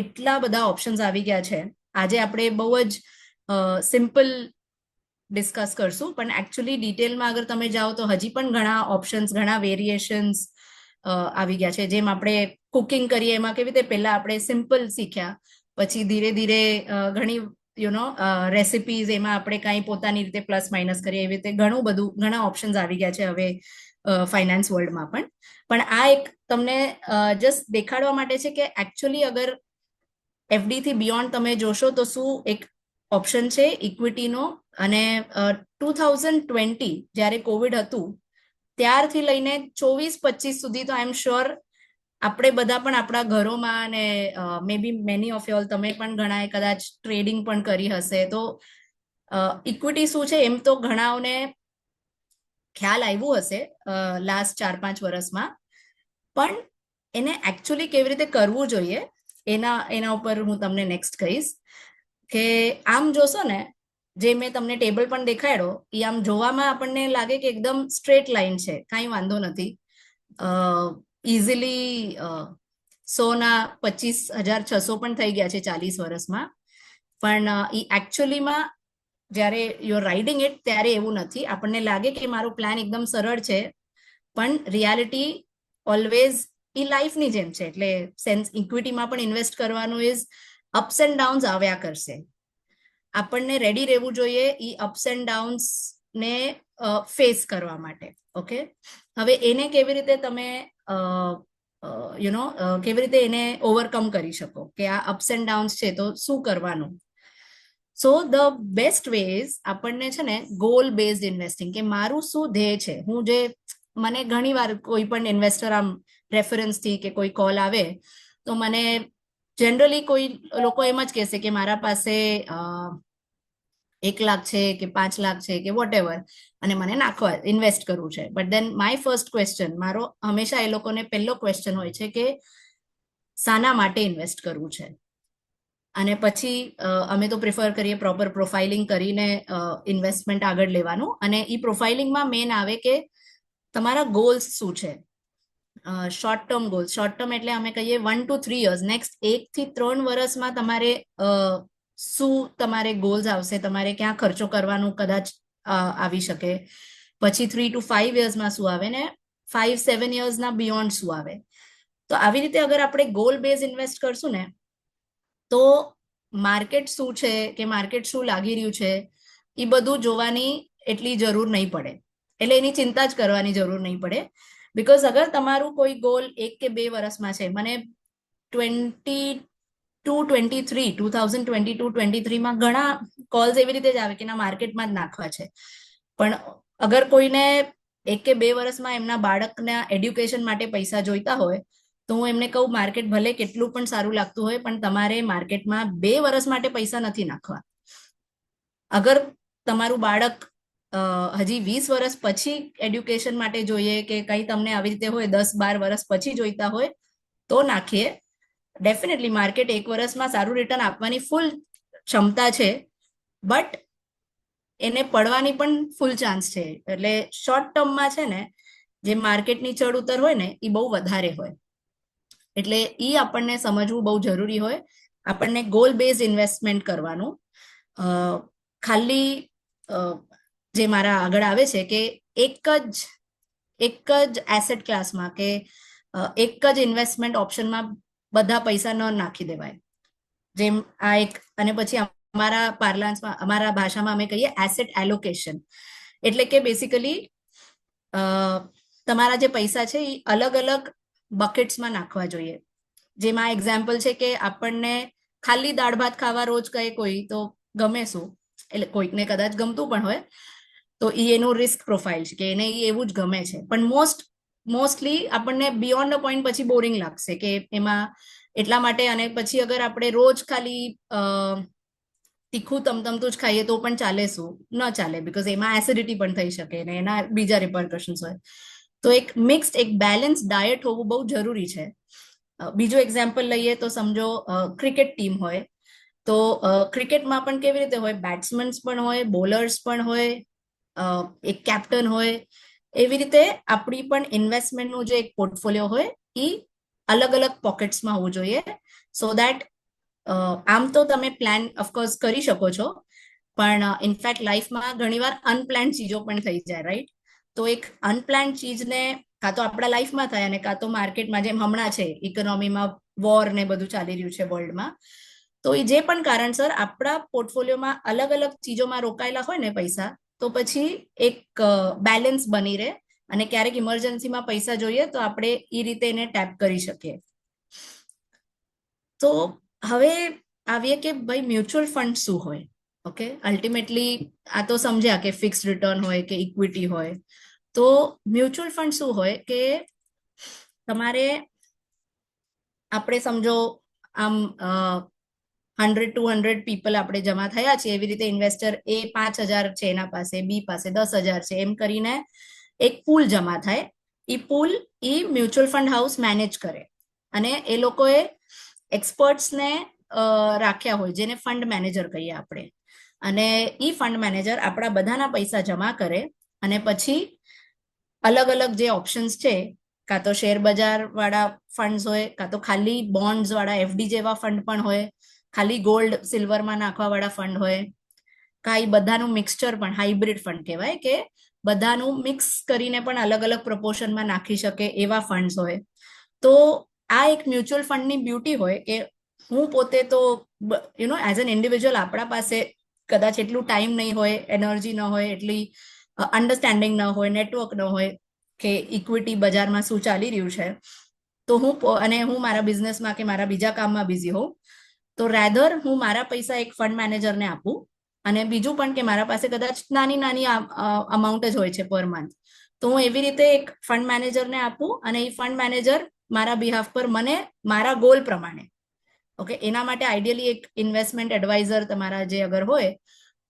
એટલા બધા ઓપ્શન્સ આવી ગયા છે, આજે આપણે બહુ જ સિમ્પલ ડિસ્કસ કરશું, પણ એકચ્યુઅલી ડિટેલમાં અગર તમે જાઓ તો હજી પણ ઘણા ઓપ્શન્સ, ઘણા વેરિએશન્સ આવી ગયા છે. જેમ આપણે કુકિંગ કરીએ એમાં કેવી રીતે પહેલા આપણે સિમ્પલ શીખ્યા, પછી ધીરે ધીરે ઘણી રેસિપીઝ એમાં આપણે કાંઈ પોતાની રીતે પ્લસ માઇનસ કરીએ, એવી રીતે ઘણું બધું, ઘણા ઓપ્શન્સ આવી ગયા છે હવે ફાઇનાન્સ વર્લ્ડમાં પણ આ એક તમને જસ્ટ દેખાડવા માટે છે કે એકચ્યુઅલી અગર એફડી થી બિયોન્ડ તમે જોશો તો શું એક ઓપ્શન છે ઇક્વિટીનો. અને 2020 જ્યારે કોવિડ હતું ત્યારથી લઈને 24-25 સુધી તો આઈ એમ શ્યોર આપણે બધા પણ આપણા ઘરોમાં, અને મે બી મેની ઓફ યોલ તમે પણ ઘણાએ કદાચ ટ્રેડિંગ પણ કરી હશે, તો ઇક્વિટી શું છે એમ તો ઘણાઓને ખ્યાલ આવ્યું હશે લાસ્ટ 4-5 વર્ષમાં, પણ એને એકચ્યુઅલી કેવી રીતે કરવું જોઈએ એના ઉપર હું તમને નેક્સ્ટ કહીશ. કે આમ જોશો ને, જે મેં તમને ટેબલ પણ દેખાડ્યો, એ આમ જોવામાં આપણને લાગે કે એકદમ સ્ટ્રેટ લાઈન છે, કાંઈ વાંધો નથી. ઇઝીલી 100,25,600 પણ થઈ ગયા છે 40 વર્ષમાં. પણ એ એકચ્યુઅલીમાં જ્યારે યુ આર રાઇડિંગ ઇટ ત્યારે એવું નથી. આપણને લાગે કે મારો પ્લાન એકદમ સરળ છે, પણ રિયાલિટી ઓલવેઝ એ લાઈફની જેમ છે. એટલે સેન્સ ઇક્વિટીમાં પણ ઇન્વેસ્ટ કરવાનું ઇઝ અપ્સ એન્ડ ડાઉન્સ આવ્યા કરશે. આપણને રેડી રહેવું જોઈએ એ અપ્સ એન્ડ ડાઉન્સ ને ફેસ કરવા માટે. ઓકે, હવે એને કેવી રીતે તમે કેવી રીતે એને ઓવરકમ કરી શકો, કે આ અપ્સ એન્ડ ડાઉન્સ છે તો શું કરવાનું. સો ધ બેસ્ટ વેઝ આપણને છે ને ગોલ બેઝડ ઇન્વેસ્ટિંગ, કે મારું શું ધ્યેય છે. હું જે મને ઘણી વાર કોઈ પણ ઇન્વેસ્ટર આમ રેફરન્સથી કે કોઈ કોલ આવે તો મને જનરલી કોઈ લોકો એમ જ કહેશે કે મારા પાસે 1 લાખ છે કે 5 લાખ છે કે વોટ એવર, અને મને નાખવા ઇન્વેસ્ટ કરવું છે. But then my first question, મારો હંમેશા એ લોકોને પહેલો ક્વેશ્ચન હોય છે કે શાના માટે ઇન્વેસ્ટ કરવું છે. અને પછી અમે તો પ્રિફર કરીએ પ્રોપર પ્રોફાઇલિંગ કરીને ઇન્વેસ્ટમેન્ટ આગળ લેવાનું. અને એ પ્રોફાઇલિંગમાં મેન આવે કે તમારા ગોલ્સ શું છે. Short term goals, short term એટલે અમે કહીએ 1 to 3 years, નેક્સ્ટ 1 થી 3 વર્ષમાં તમારે શું તમારે ગોલ્સ આવશે, તમારે ક્યાં ખર્ચો કરવાનું કદાચ આવી શકે. પછી 3 to 5 yearsમાં શું આવે, ને 5-7 yearsના બિયોન્ડ શું આવે. તો આવી રીતે અગર આપણે ગોલ બેઝ ઇન્વેસ્ટ કરશું ને, તો માર્કેટ શું છે કે માર્કેટ શું લાગી રહ્યું છે એ બધું જોવાની એટલી જરૂર નહીં પડે. એટલે એની ચિંતા જ કરવાની જરૂર નહીં પડે. બિકોઝ અગર તમારું કોઈ ગોલ 1 કે 2 વર્ષમાં છે, મને 2022-23માં ઘણા કોલ્સ એવી રીતે જ આવે કે ના માર્કેટમાં જ નાખવા છે. પણ અગર કોઈને 1 કે 2 વર્ષમાં એમના બાળકના એડ્યુકેશન માટે પૈસા જોઈતા હોય, તો હું એમને કહું માર્કેટ ભલે કેટલું પણ સારું લાગતું હોય, પણ તમારે માર્કેટમાં 2 વર્ષ માટે પૈસા નથી નાખવા. અગર તમારું બાળક હજી 20 વર્ષ પછી એડ્યુકેશન માટે જોઈએ કે કંઈ તમને આવી રીતે હોય 10-12 વર્ષ પછી જોઈતા હોય તો નાખીએ. ડેફિનેટલી માર્કેટ 1 વર્ષમાં સારું રિટર્ન આપવાની ફૂલ ક્ષમતા છે, બટ એને પડવાની પણ ફૂલ ચાન્સ છે. એટલે શોર્ટ ટર્મમાં છે ને જે માર્કેટની ચડ ઉતર હોય ને એ બહુ વધારે હોય. એટલે એ આપણને સમજવું બહુ જરૂરી હોય. આપણને ગોલ બેઝ ઇન્વેસ્ટમેન્ટ કરવાનું. ખાલી જે મારા આગળ આવે છે કે એક જ એસેટ ક્લાસમાં કે એક જ ઇન્વેસ્ટમેન્ટ ઓપ્શનમાં બધા પૈસા ન નાખી દેવાય. જેમ આ એક, અને પછી અમારા પાર્લાન્સમાં, અમારા ભાષામાં અમે કહીએ એસેટ એલોકેશન. એટલે કે બેસિકલી તમારા જે પૈસા છે એ અલગ અલગ બકેટ્સમાં નાખવા જોઈએ. જેમાં એક્ઝામ્પલ છે કે આપણને ખાલી દાળ ભાત ખાવા રોજ કહે કોઈ તો ગમે શું, એટલે કોઈકને કદાચ ગમતું પણ હોય, તો એ એનું રિસ્ક પ્રોફાઇલ છે કે એને એ એવું જ ગમે છે. પણ મોસ્ટલી આપણને બિયોન્ડ અ પોઈન્ટ પછી બોરિંગ લાગશે કે એમાં એટલા માટે. અને પછી અગર આપણે રોજ ખાલી તીખું તમતમતું જ ખાઈએ તો પણ ચાલે શું? ન ચાલે, બિકોઝ એમાં એસિડિટી પણ થઈ શકે ને એના બીજા રિપરકશન્સ હોય. તો એક મિક્સ્ડ, એક બેલેન્સ ડાયટ હોવું બહુ જરૂરી છે. બીજું એક્ઝામ્પલ લઈએ તો સમજો ક્રિકેટ ટીમ હોય, તો ક્રિકેટમાં પણ કેવી રીતે હોય, બેટ્સમેન્સ પણ હોય, બોલર્સ પણ હોય, એક કેપ્ટન હોય. એવી રીતે આપણી પણ ઇન્વેસ્ટમેન્ટનું જે એક પોર્ટફોલિયો હોય એ અલગ અલગ પોકેટ્સમાં હોવું જોઈએ. સો દેટ આમ તો તમે પ્લાન ઓફકોર્સ કરી શકો છો, પણ ઇનફેક્ટ લાઈફમાં ઘણીવાર અનપ્લાન્ડ ચીજો પણ થઈ જાય, રાઈટ? તો એક અનપ્લાન્ડ ચીજને કાં તો આપણા લાઈફમાં થાય અને કાં તો માર્કેટમાં, જેમ હમણાં છે ઇકોનોમીમાં વોર ને બધું ચાલી રહ્યું છે વર્લ્ડમાં, તો એ જે પણ કારણસર આપણા પોર્ટફોલિયોમાં અલગ અલગ ચીજોમાં રોકાયેલા હોય ને પૈસા, તો પછી એક બેલેન્સ બની રહે. અને ક્યારેક ઇમરજન્સીમાં પૈસા જોઈએ તો આપણે એ રીતે એને ટેપ કરી શકીએ. તો હવે આવીએ કે ભાઈ મ્યુચ્યુઅલ ફંડ શું હોય. ઓકે, અલ્ટિમેટલી આ તો સમજ્યા કે ફિક્સ રિટર્ન હોય કે ઇક્વિટી હોય. તો મ્યુચ્યુઅલ ફંડ શું હોય કે તમારે, આપણે સમજો આમ 100-200 પીપલ આપણે જમા થયા છે, એવી રીતે ઇન્વેસ્ટર એ 5,000 છે એના પાસે, બી પાસે 10,000 છે, એમ કરીને એક પૂલ જમા થાય. એ પૂલ એ મ્યુચ્યુઅલ ફંડ હાઉસ મેનેજ કરે, અને એ લોકોએ એક્સપર્ટ્સને રાખ્યા હોય જેને ફંડ મેનેજર કહીએ આપણે, અને એ ફંડ મેનેજર આપણા બધાના પૈસા જમા કરે, અને પછી અલગ અલગ જે ઓપ્શન્સ છે, કાં તો શેર બજાર વાળા ફંડ્સ હોય, કાં તો ખાલી બોન્ડ્સ વાળા એફડી જેવા ફંડ પણ હોય, ખાલી ગોલ્ડ સિલ્વરમાં નાખવા વાળા ફંડ હોય, કાંઈ બધાનું મિક્સચર પણ હાઇબ્રિડ ફંડ કહેવાય, કે બધાનું મિક્સ કરીને પણ અલગ અલગ પ્રપોર્શનમાં નાખી શકે એવા ફંડ્સ હોય. તો આ એક મ્યુચ્યુઅલ ફંડની બ્યુટી હોય કે હું પોતે તો એઝ એન ઇન્ડિવિજ્યુઅલ આપણા પાસે કદાચ એટલું ટાઈમ નહીં હોય, એનર્જી ન હોય, એટલી અન્ડરસ્ટેન્ડિંગ ન હોય, નેટવર્ક ન હોય કે ઇક્વિટી બજારમાં શું ચાલી રહ્યું છે, તો હું મારા બિઝનેસમાં કે મારા બીજા કામમાં બિઝી હોઉં, તો રેધર હું મારા પૈસા એક ફંડ મેનેજરને આપું, અને બીજું પણ કે મારા પાસે કદાચ નાની નાની અમાઉન્ટ જ હોય છે પર મંથ, તો હું એવી રીતે એક ફંડ મેનેજરને આપું, અને એ ફંડ મેનેજર મારા બિહાફ પર મને મારા ગોલ પ્રમાણે, ઓકે, એના માટે આઈડિયલી એક ઇન્વેસ્ટમેન્ટ એડવાઇઝર તમારા જે અગર હોય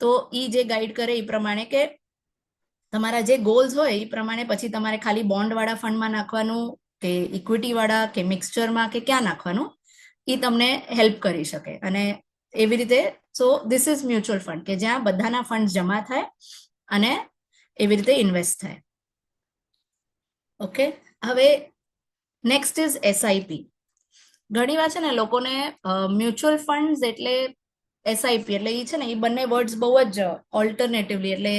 તો એ જે ગાઈડ કરે એ પ્રમાણે કે તમારા જે ગોલ્સ હોય એ પ્રમાણે પછી તમારે ખાલી બોન્ડ વાળા ફંડમાં નાખવાનું કે ઇક્વિટી વાળા કે મિક્સચરમાં કે ક્યાં નાખવાનું, એ તમને હેલ્પ કરી શકે. અને એવી રીતે so this is mutual fund કે જ્યાં બધાના ફંડ જમા થાય અને એવી રીતે ઇન્વેસ્ટ થાય. ઓકે, હવે નેક્સ્ટ ઇઝ એસઆઈપી. ઘણી વાર છે ને લોકોને મ્યુચ્યુઅલ ફંડ એટલે એસઆઈપી એટલે એ છે ને એ બંને વર્ડ્સ બહુ જ ઓલ્ટરનેટિવલી એટલે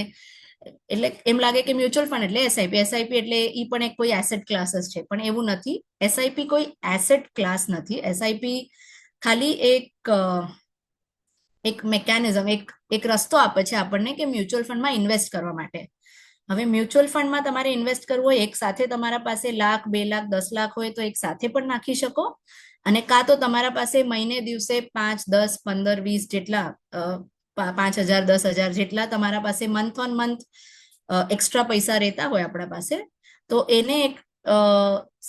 એમ લાગે કે મ્યુચ્યુઅલ ફંડ એટલે એસઆઈપી, એસઆઈપી એટલે એ પણ એક કોઈ એસેટ ક્લાસ જ છે, પણ એવું નથી. એસઆઈપી કોઈ એસેટ ક્લાસ નથી. એસઆઈપી ખાલી એક મેકેનિઝમ, એક રસ્તો આપે છે આપણને કે મ્યુચ્યુઅલ ફંડમાં ઇન્વેસ્ટ કરવા માટે. હવે મ્યુચ્યુઅલ ફંડમાં તમારે ઇન્વેસ્ટ કરવું હોય, એક સાથે તમારા પાસે લાખ, 2 લાખ, 10 લાખ હોય તો એક સાથે પણ નાખી શકો, અને કાં તો તમારા પાસે મહિને દિવસે 5, 10, 15, 20 જેટલા 5,000, 10,000 જેટલા તમારા પાસે મંથ ઓન મંથ એક્સ્ટ્રા પૈસા રહેતા હોય આપણા પાસે, તો એને એક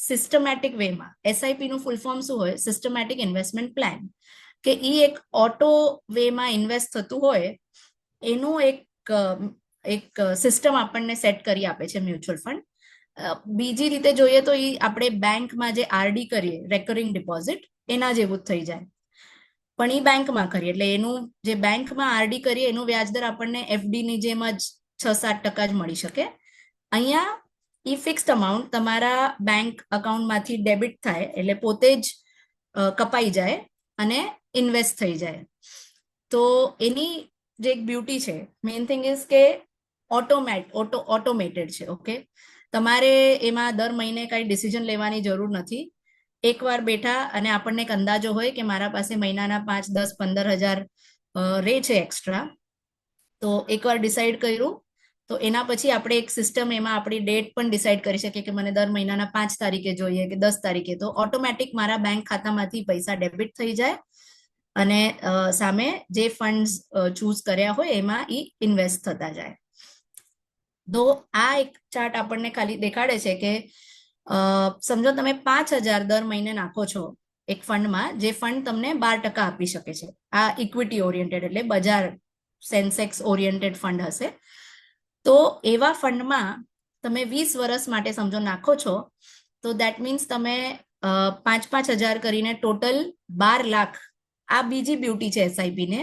સિસ્ટમેટિક વેમાં, એસઆઈપી નું ફૂલ ફોર્મ શું હોય? સિસ્ટમેટિક ઇન્વેસ્ટમેન્ટ પ્લાન, કે એ એક ઓટો વેમાં ઇન્વેસ્ટ થતું હોય એનું એક સિસ્ટમ આપણને સેટ કરી આપે છે મ્યુચ્યુઅલ ફંડ. બીજી રીતે જોઈએ તો એ આપણે બેંકમાં જે આરડી કરીએ, રેકરિંગ ડિપોઝિટ, એના જેવું જ થઈ જાય, પણ એ બેંકમાં કરીએ એટલે એનું જે બેંકમાં આરડી કરીએ એનું વ્યાજદર આપણને એફડી ની જેમ જ 6-7% જ મળી શકે. અહીંયા એ ફિક્સ્ડ અમાઉન્ટ તમારા બેંક અકાઉન્ટમાંથી ડેબિટ થાય એટલે પોતે જ કપાઈ જાય અને ઇન્વેસ્ટ થઈ જાય. તો એની જે એક બ્યુટી છે, મેઇન થિંગ ઇઝ કે ઓટોમેટેડ છે. ઓકે, તમારે એમાં દર મહિને કઈ ડિસિઝન લેવાની જરૂર નથી. એકવાર બેઠા અને આપણને એક અંદાજો હોય કે મારા પાસે મહિનાના 5, 10, 15,000 રે છે એક્સ્ટ્રા, તો એકવાર ડિસાઈડ કર્યું તો એના પછી આપણે એક સિસ્ટમ એમાં આપણી ડેટ પણ ડિસાઈડ કરી શકીએ કે મને દર મહિનાના 5 તારીખે જોઈએ કે 10 તારીખે, તો ઓટોમેટિક મારા બેંક ખાતામાંથી પૈસા ડેબિટ થઈ જાય અને સામે જે ફંડ્સ ચૂઝ કર્યા હોય એમાં એ ઇન્વેસ્ટ થતા જાય. તો આ એક ચાર્ટ આપણને ખાલી દેખાડે છે કે સમજો તમે 5,000 દર મહિને નાખો છો એક ફંડમાં, જે ફંડ તમને 12% આપી શકે છે. આ ઇક્વિટી ઓરિએન્ટેડ એટલે બજાર સેન્સેક્સ ઓરિએન્ટેડ ફંડ હશે. તો એવા ફંડમાં તમે 20 વર્ષ માટે સમજો નાખો છો, તો દેટ મીન્સ તમે 5,000 કરીને ટોટલ 12 લાખ. આ બીજી બ્યુટી છે એસઆઈપી ને,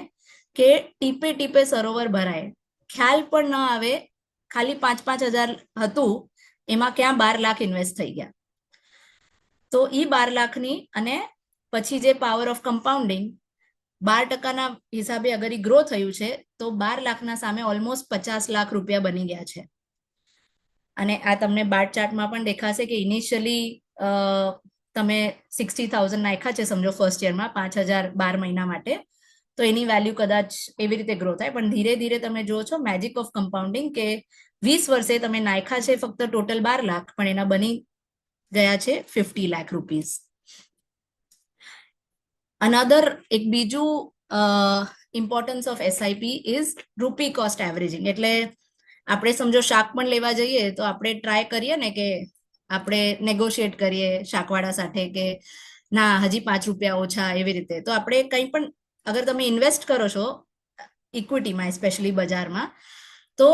કે ટીપે ટીપે સરોવર ભરાય, ખ્યાલ પણ ન આવે ખાલી 5,000 હતું એમાં ક્યાં 12 લાખ ઇન્વેસ્ટ થઈ ગયા. તો એ 12 લાખની અને પછી જે પાવર ઓફ કમ્પાઉન્ડિંગ 12%ના હિસાબે અગર એ ગ્રો થયું છે તો 12 લાખના સામે ઓલમોસ્ટ 50 લાખ રૂપિયા બની ગયા છે. અને આ તમને બાર ચાર્ટમાં પણ દેખાશે કે ઇનિશિયલી તમે 60,000 નાખ્યા છે સમજો ફર્સ્ટ યરમાં, 5,000 12 મહિના માટે, તો એની વેલ્યુ કદાચ એવી રીતે ગ્રો થાય, પણ ધીરે ધીરે તમે જુઓ છો મેજિક ઓફ કમ્પાઉન્ડિંગ કે 20 વર્ષે તમે નાખ્યા છે ફક્ત ટોટલ 12 લાખ, પણ એના બની ગયા છે 50 લાખ રૂપીઝ. અનધર એક બીજું ઇમ્પોર્ટન્સ ઓફ એસઆઈપી ઇઝ રૂપી કોસ્ટ એવરેજિંગ. એટલે આપણે સમજો શાક પણ લેવા જઈએ તો આપણે ટ્રાય કરીએ ને કે આપણે નેગોશિએટ કરીએ શાકવાળા સાથે કે ના હજી 5 રૂપિયા ઓછા, એવી રીતે. તો આપણે કંઈ પણ અગર તમે ઇન્વેસ્ટ કરો છો ઇક્વિટીમાં, સ્પેશિયલી બજારમાં, તો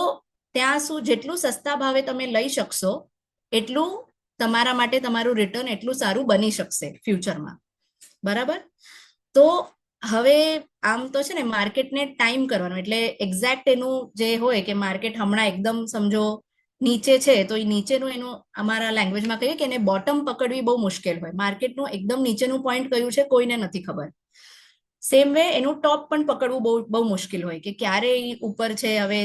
ત્યાં જેટલું સસ્તા ભાવે તમે લઈ શકશો એટલું તમારા માટે તમારું રિટર્ન એટલું સારું બની શકશે ફ્યુચરમાં. બરાબર? તો હવે આમ તો છે ને માર્કેટને ટાઈમ કરવાનો, એટલે એક્ઝેક્ટ એનું જે હોય કે માર્કેટ હમણાં એકદમ સમજો નીચે છે તો એ નીચેનું એનું અમારા લેંગ્વેજમાં કહીએ કે એને બોટમ પકડવી બહુ મુશ્કેલ હોય. માર્કેટનું એકદમ નીચેનું પોઈન્ટ કયું છે કોઈને નથી ખબર. સેમ વે એનું ટોપ પણ પકડવું બહુ બહુ મુશ્કેલ હોય કે ક્યારે એ ઉપર છે. હવે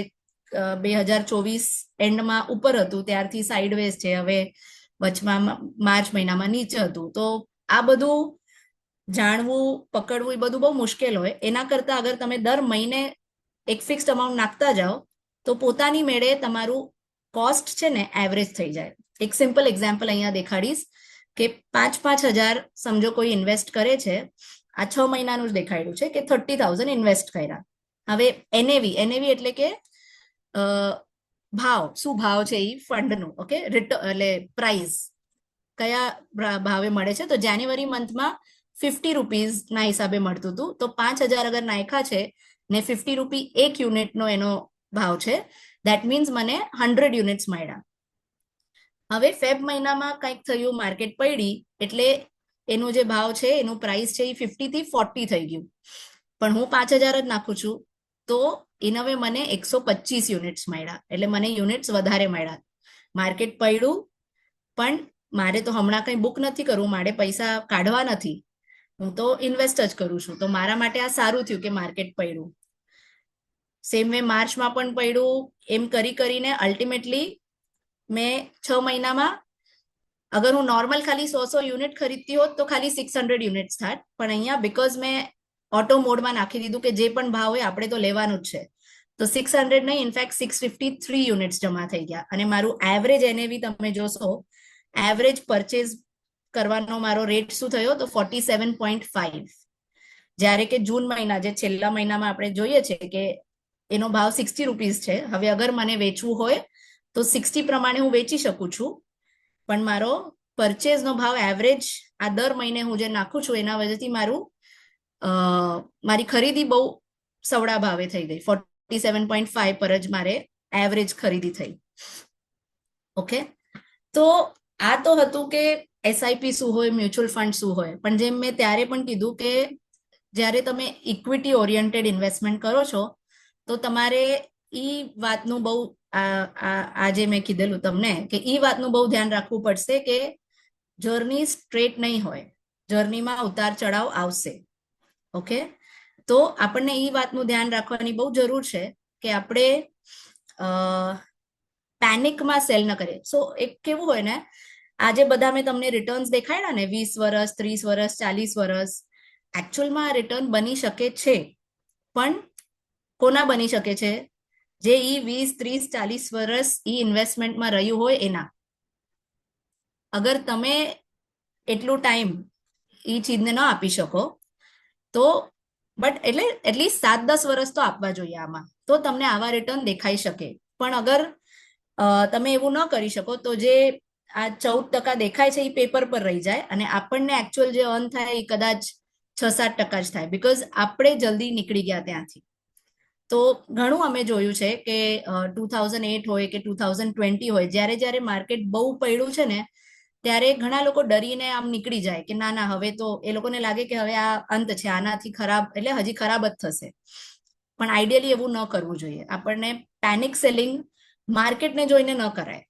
2024 એન્ડમાં ઉપર હતું ત્યારથી સાઇડવેઝ છે, હવે વચમાં માર્ચ મહિનામાં નીચે હતું. તો આ બધું જાણવું પકડવું એ બધું બહુ મુશ્કેલ હોય. એના કરતા અગર તમે દર મહિને એક ફિક્સ્ડ અમાઉન્ટ નાખતા જાઓ તો પોતાની મેળે તમારું કોસ્ટ છે ને એવરેજ થઈ જાય. એક સિમ્પલ એક્ઝામ્પલ અહીંયા દેખાડીશ કે 5,000 સમજો કોઈ ઇન્વેસ્ટ કરે છે. આ 6 મહિનાનું જ દેખાડ્યું છે કે 30,000 ઇન્વેસ્ટ કર્યા. હવે એનએવી એટલે કે ભાવ, શું ભાવ છે એ ફંડનું, ઓકે, એટલે પ્રાઇસ કયા ભાવે મળે છે. તો જાન્યુઆરી મંથમાં 50 રૂપીઝના હિસાબે મળતું હતું. તો 5,000 અગર નાખ્યા છે ને 50 રૂપી એક યુનિટનો એનો ભાવ છે, દેટ મીન્સ મને 100 યુનિટ્સ મળ્યા. હવે ફેબ મહિનામાં કંઈક થયું, માર્કેટ પડી એટલે એનો જે ભાવ છે એનું પ્રાઇસ છે એ 50 થી 40 થઈ ગયું. પણ હું 5,000 જ નાખું છું તો એને હવે મને 125 યુનિટ્સ મળ્યા, એટલે મને યુનિટ્સ વધારે મળ્યા. માર્કેટ પડ્યું પણ મારે તો હમણાં કંઈ બુક નથી કરવું, મારે પૈસા કાઢવા નથી, હું તો ઇન્વેસ્ટ જ કરું છું. તો મારા માટે આ સારું થયું કે માર્કેટ પડ્યું. સેમ વે માર્ચમાં પણ પડ્યું. એમ કરીને અલ્ટિમેટલી મેં 6 મહિનામાં અગર હું નોર્મલ ખાલી 100 યુનિટ ખરીદતી હોત તો ખાલી 600 યુનિટ્સ થાત. પણ અહીંયા બીકોઝ મેં ઓટો મોડમાં નાખી દીધું કે જે પણ ભાવ હોય આપણે તો લેવાનું જ છે, તો 600 નહીં, ઇનફેક્ટ 653 યુનિટ્સ જમા થઈ ગયા. અને મારું એવરેજ એનએવી તમે જોશો, એવરેજ પરચેઝ કરવાનો મારો રેટ શું થયો તો 47.5, જ્યારે કે જૂન મહિના જે છેલ્લા મહિનામાં આપણે જોઈએ છે કે એનો ભાવ 60 રૂપીઝ છે. હવે અગર મને વેચવું હોય તો 60 પ્રમાણે હું વેચી શકું છું, પણ મારો પરચેઝનો ભાવ એવરેજ આ દર મહિને હું જે નાખું છું એના વજહથી મારી ખરીદી બહુ સવડા ભાવે થઈ ગઈ. 47.5 પર જ મારે એવરેજ ખરીદી થઈ. ઓકે, તો આ તો હતું કે એસઆઈપી શું હોય, મ્યુચ્યુઅલ ફંડ શું હોય. પણ જેમ મેં ત્યારે પણ કીધું કે જ્યારે તમે ઇક્વિટી ઓરિએન્ટેડ ઇન્વેસ્ટમેન્ટ કરો છો તો તમારે ઈ વાતનું બહુ આજે મેં કીધેલું તમને કે ઈ વાતનું બહુ ધ્યાન રાખવું પડશે કે જર્ની સ્ટ્રેટ નહીં હોય, જર્નીમાં ઉતાર ચઢાવ આવશે. ઓકે, તો આપણને ઈ વાતનું ધ્યાન રાખવાની બહુ જરૂર છે કે આપણે પેનિકમાં સેલ ન કરીએ. સો એક કેવું હોય ને, આજે બધા મેં તમને રિટર્ન્સ દેખાડ્યા ને 20 વર્ષ, 30 વર્ષ, 40 વર્ષ, એકચ્યુઅલમાં આ રિટર્ન બની શકે છે. પણ કોના બની શકે છે? જે ઈ 20, 30, 40 વર્ષ ઈ ઇન્વેસ્ટમેન્ટમાં રહ્યું હોય એના. અગર તમે એટલું ટાઈમ ઈ ચીજને ન આપી શકો તો બટ એટલે એટલીસ્ટ 7-10 વર્ષ તો આપવા જોઈએ આમાં, તો તમને આવા રિટર્ન દેખાઈ શકે. પણ અગર તમે એવું ન કરી શકો તો જે આ 14% દેખાય છે એ પેપર પર રહી જાય અને આપણને એકચ્યુઅલ જે અર્ન થાય એ કદાચ 6-7% જ થાય, બીકોઝ આપણે જલ્દી નીકળી ગયા ત્યાંથી. તો ઘણું અમે જોયું છે કે 2008 હોય કે 2020 હોય, જ્યારે માર્કેટ બહુ પડ્યું છે ને ત્યારે ઘણા લોકો ડરીને આમ નીકળી જાય કે ના ના હવે તો એ લોકોને લાગે કે હવે આ અંત છે, આનાથી ખરાબ એટલે હજી ખરાબ જ થશે. પણ આઈડિયલી એવું ન કરવું જોઈએ. આપણને પેનિક સેલિંગ માર્કેટને જોઈને ન કરાય.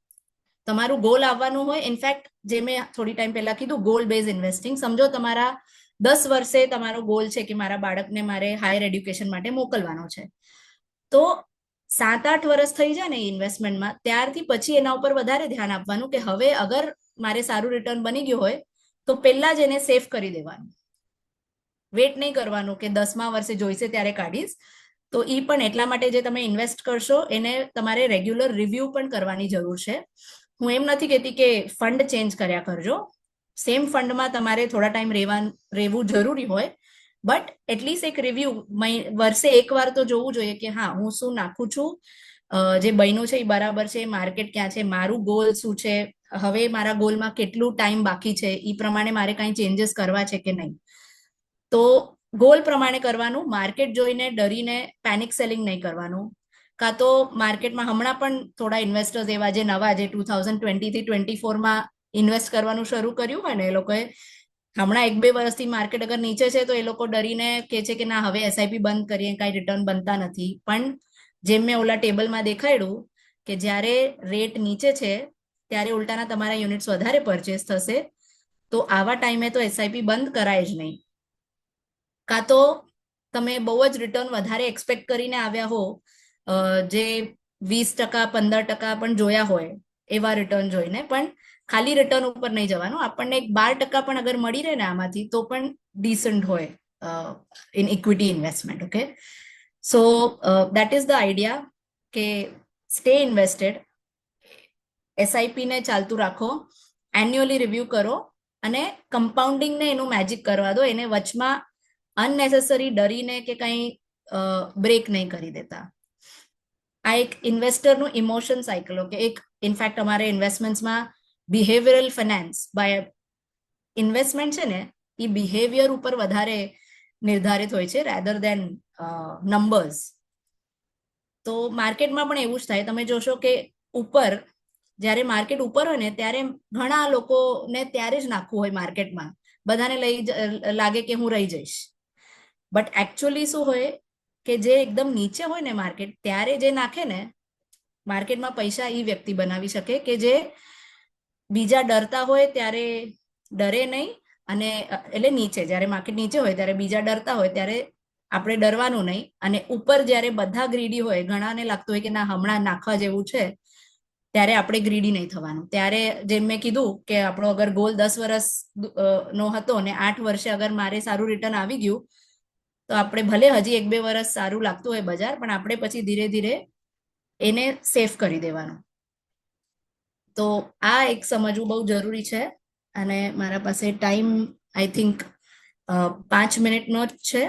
તમારું ગોલ આવવાનું હોય, ઇનફેક્ટ જે મેં થોડી ટાઈમ પહેલા કીધું ગોલ બેઝ ઇન્વેસ્ટિંગ. સમજો તમારા 10 વર્ષે તમારો ગોલ છે કે મારા બાળકને મારે હાયર એડ્યુકેશન માટે મોકલવાનો છે, તો 7-8 વર્ષ થઈ જાય ને ઇન્વેસ્ટમેન્ટમાં, ત્યારથી પછી એના ઉપર વધારે ધ્યાન આપવાનું કે હવે અગર મારે સારું રિટર્ન બની ગયું હોય તો પહેલા જ એને સેફ કરી દેવાનું. વેટ નહીં કરવાનું કે 10મા વર્ષે જોઈશે ત્યારે કાઢીશ. તો ઈ પણ એટલા માટે જે તમે ઇન્વેસ્ટ કરશો એને તમારે રેગ્યુલર રિવ્યુ પણ કરવાની જરૂર છે. હું એમ નથી કહેતી કે ફંડ ચેન્જ કર્યા કરજો, સેમ ફંડમાં તમારે થોડા ટાઈમ રહેવું જરૂરી હોય, બટ એટલીસ્ટ એક રિવ્યુ વર્ષે એકવાર તો જોવું જોઈએ કે હા હું શું નાખું છું, જે બન્યું છે એ બરાબર છે, માર્કેટ ક્યાં છે, મારું ગોલ શું છે, હવે મારા ગોલમાં કેટલું ટાઈમ બાકી છે, એ પ્રમાણે મારે કઈ ચેન્જીસ કરવા છે કે નહીં. તો ગોલ પ્રમાણે કરવાનું, માર્કેટ જોઈને ડરીને પેનિક સેલિંગ નહીં કરવાનું. કાં તો માર્કેટમાં હમણાં પણ થોડા ઇન્વેસ્ટર્સ એવા જે નવા જે 2020 થી 24માં ઇન્વેસ્ટ કરવાનું શરૂ કર્યું હોય ને એ લોકોએ હમણાં 1-2 વર્ષથી માર્કેટ અગર નીચે છે તો એ લોકો ડરીને કે છે કે ના હવે એસઆઈપી બંધ કરીએ, કાંઈ રિટર્ન બનતા નથી. પણ જેમ મેં ઓલા ટેબલમાં દેખાડ્યું કે જ્યારે રેટ નીચે છે ત્યારે ઉલટાના તમારા યુનિટ્સ વધારે પરચેસ થશે. તો આવા ટાઈમે તો એસઆઈપી બંધ કરાય જ નહીં. કાં તો તમે બહુ જ રિટર્ન વધારે એક્સપેક્ટ કરીને આવ્યા હો, જે 20%, 15% પણ જોયા હોય એવા રિટર્ન જોઈને, પણ ખાલી રિટર્ન ઉપર નહીં જવાનું. આપણને 12% પણ અગર મળી રહે ને આમાંથી તો પણ ડિસન્ટ હોય in equity investment. Okay, so that is the idea કે સ્ટે ઇન્વેસ્ટેડ, એસઆઈપી ને ચાલતું રાખો, એન્યુઅલી રિવ્યુ કરો અને કમ્પાઉન્ડિંગને એનું મેજિક કરવા દો. એને વચમાં અનનેસેસરી ડરીને કે કંઈ બ્રેક નહીં કરી દેતા. આ એક ઇન્વેસ્ટરનું ઇમોશન સાયકલ. ઓકે, એક ઇનફેક્ટ અમારે ઇન્વેસ્ટમેન્ટ્સમાં બિહેવિયરલ ફાઇનાન્સ બાય ઇન્વેસ્ટમેન્ટ છે ને એ બિહેવિયર ઉપર વધારે નિર્ધારિત હોય છે રેધર દેન નંબર્સ. તો માર્કેટમાં પણ એવું જ થાય. તમે જોશો કે ઉપર જ્યારે માર્કેટ ઉપર હોય ને ત્યારે ઘણા લોકોને ત્યારે જ નાખવું હોય માર્કેટમાં, બધાને લાગે કે હું રહી જઈશ. બટ એકચ્યુઅલી શું હોય કે જે એકદમ નીચે હોય ને માર્કેટ, ત્યારે જે નાખે ને માર્કેટમાં પૈસા એ વ્યક્તિ બનાવી શકે કે જે બીજા ડરતા હોય ત્યારે ડરે નહીં. અને એટલે નીચે જ્યારે માર્કેટ નીચે હોય ત્યારે બીજા ડરતા હોય ત્યારે આપણે ડરવાનું નહીં. અને ઉપર જ્યારે બધા ગ્રીડી હોય, ઘણાને લાગતું હોય કે ના હમણાં નાખવા જેવું છે, ત્યારે આપણે ગ્રીડી નહીં થવાનું. ત્યારે જેમ મેં કીધું કે આપણો અગર ગોલ 10 વર્ષ નો હતો ને 8 વર્ષે અગર મારે સારું રિટર્ન આવી ગયું તો આપણે ભલે હજી 1-2 વર્ષ સારું લાગતું હોય બજાર, પણ આપણે પછી ધીરે ધીરે એને સેફ કરી દેવાનું. તો આ એક સમજવું બહુ જરૂરી છે. અને મારા પાસે ટાઈમ આઈ થિંક 5 મિનિટનો જ છે.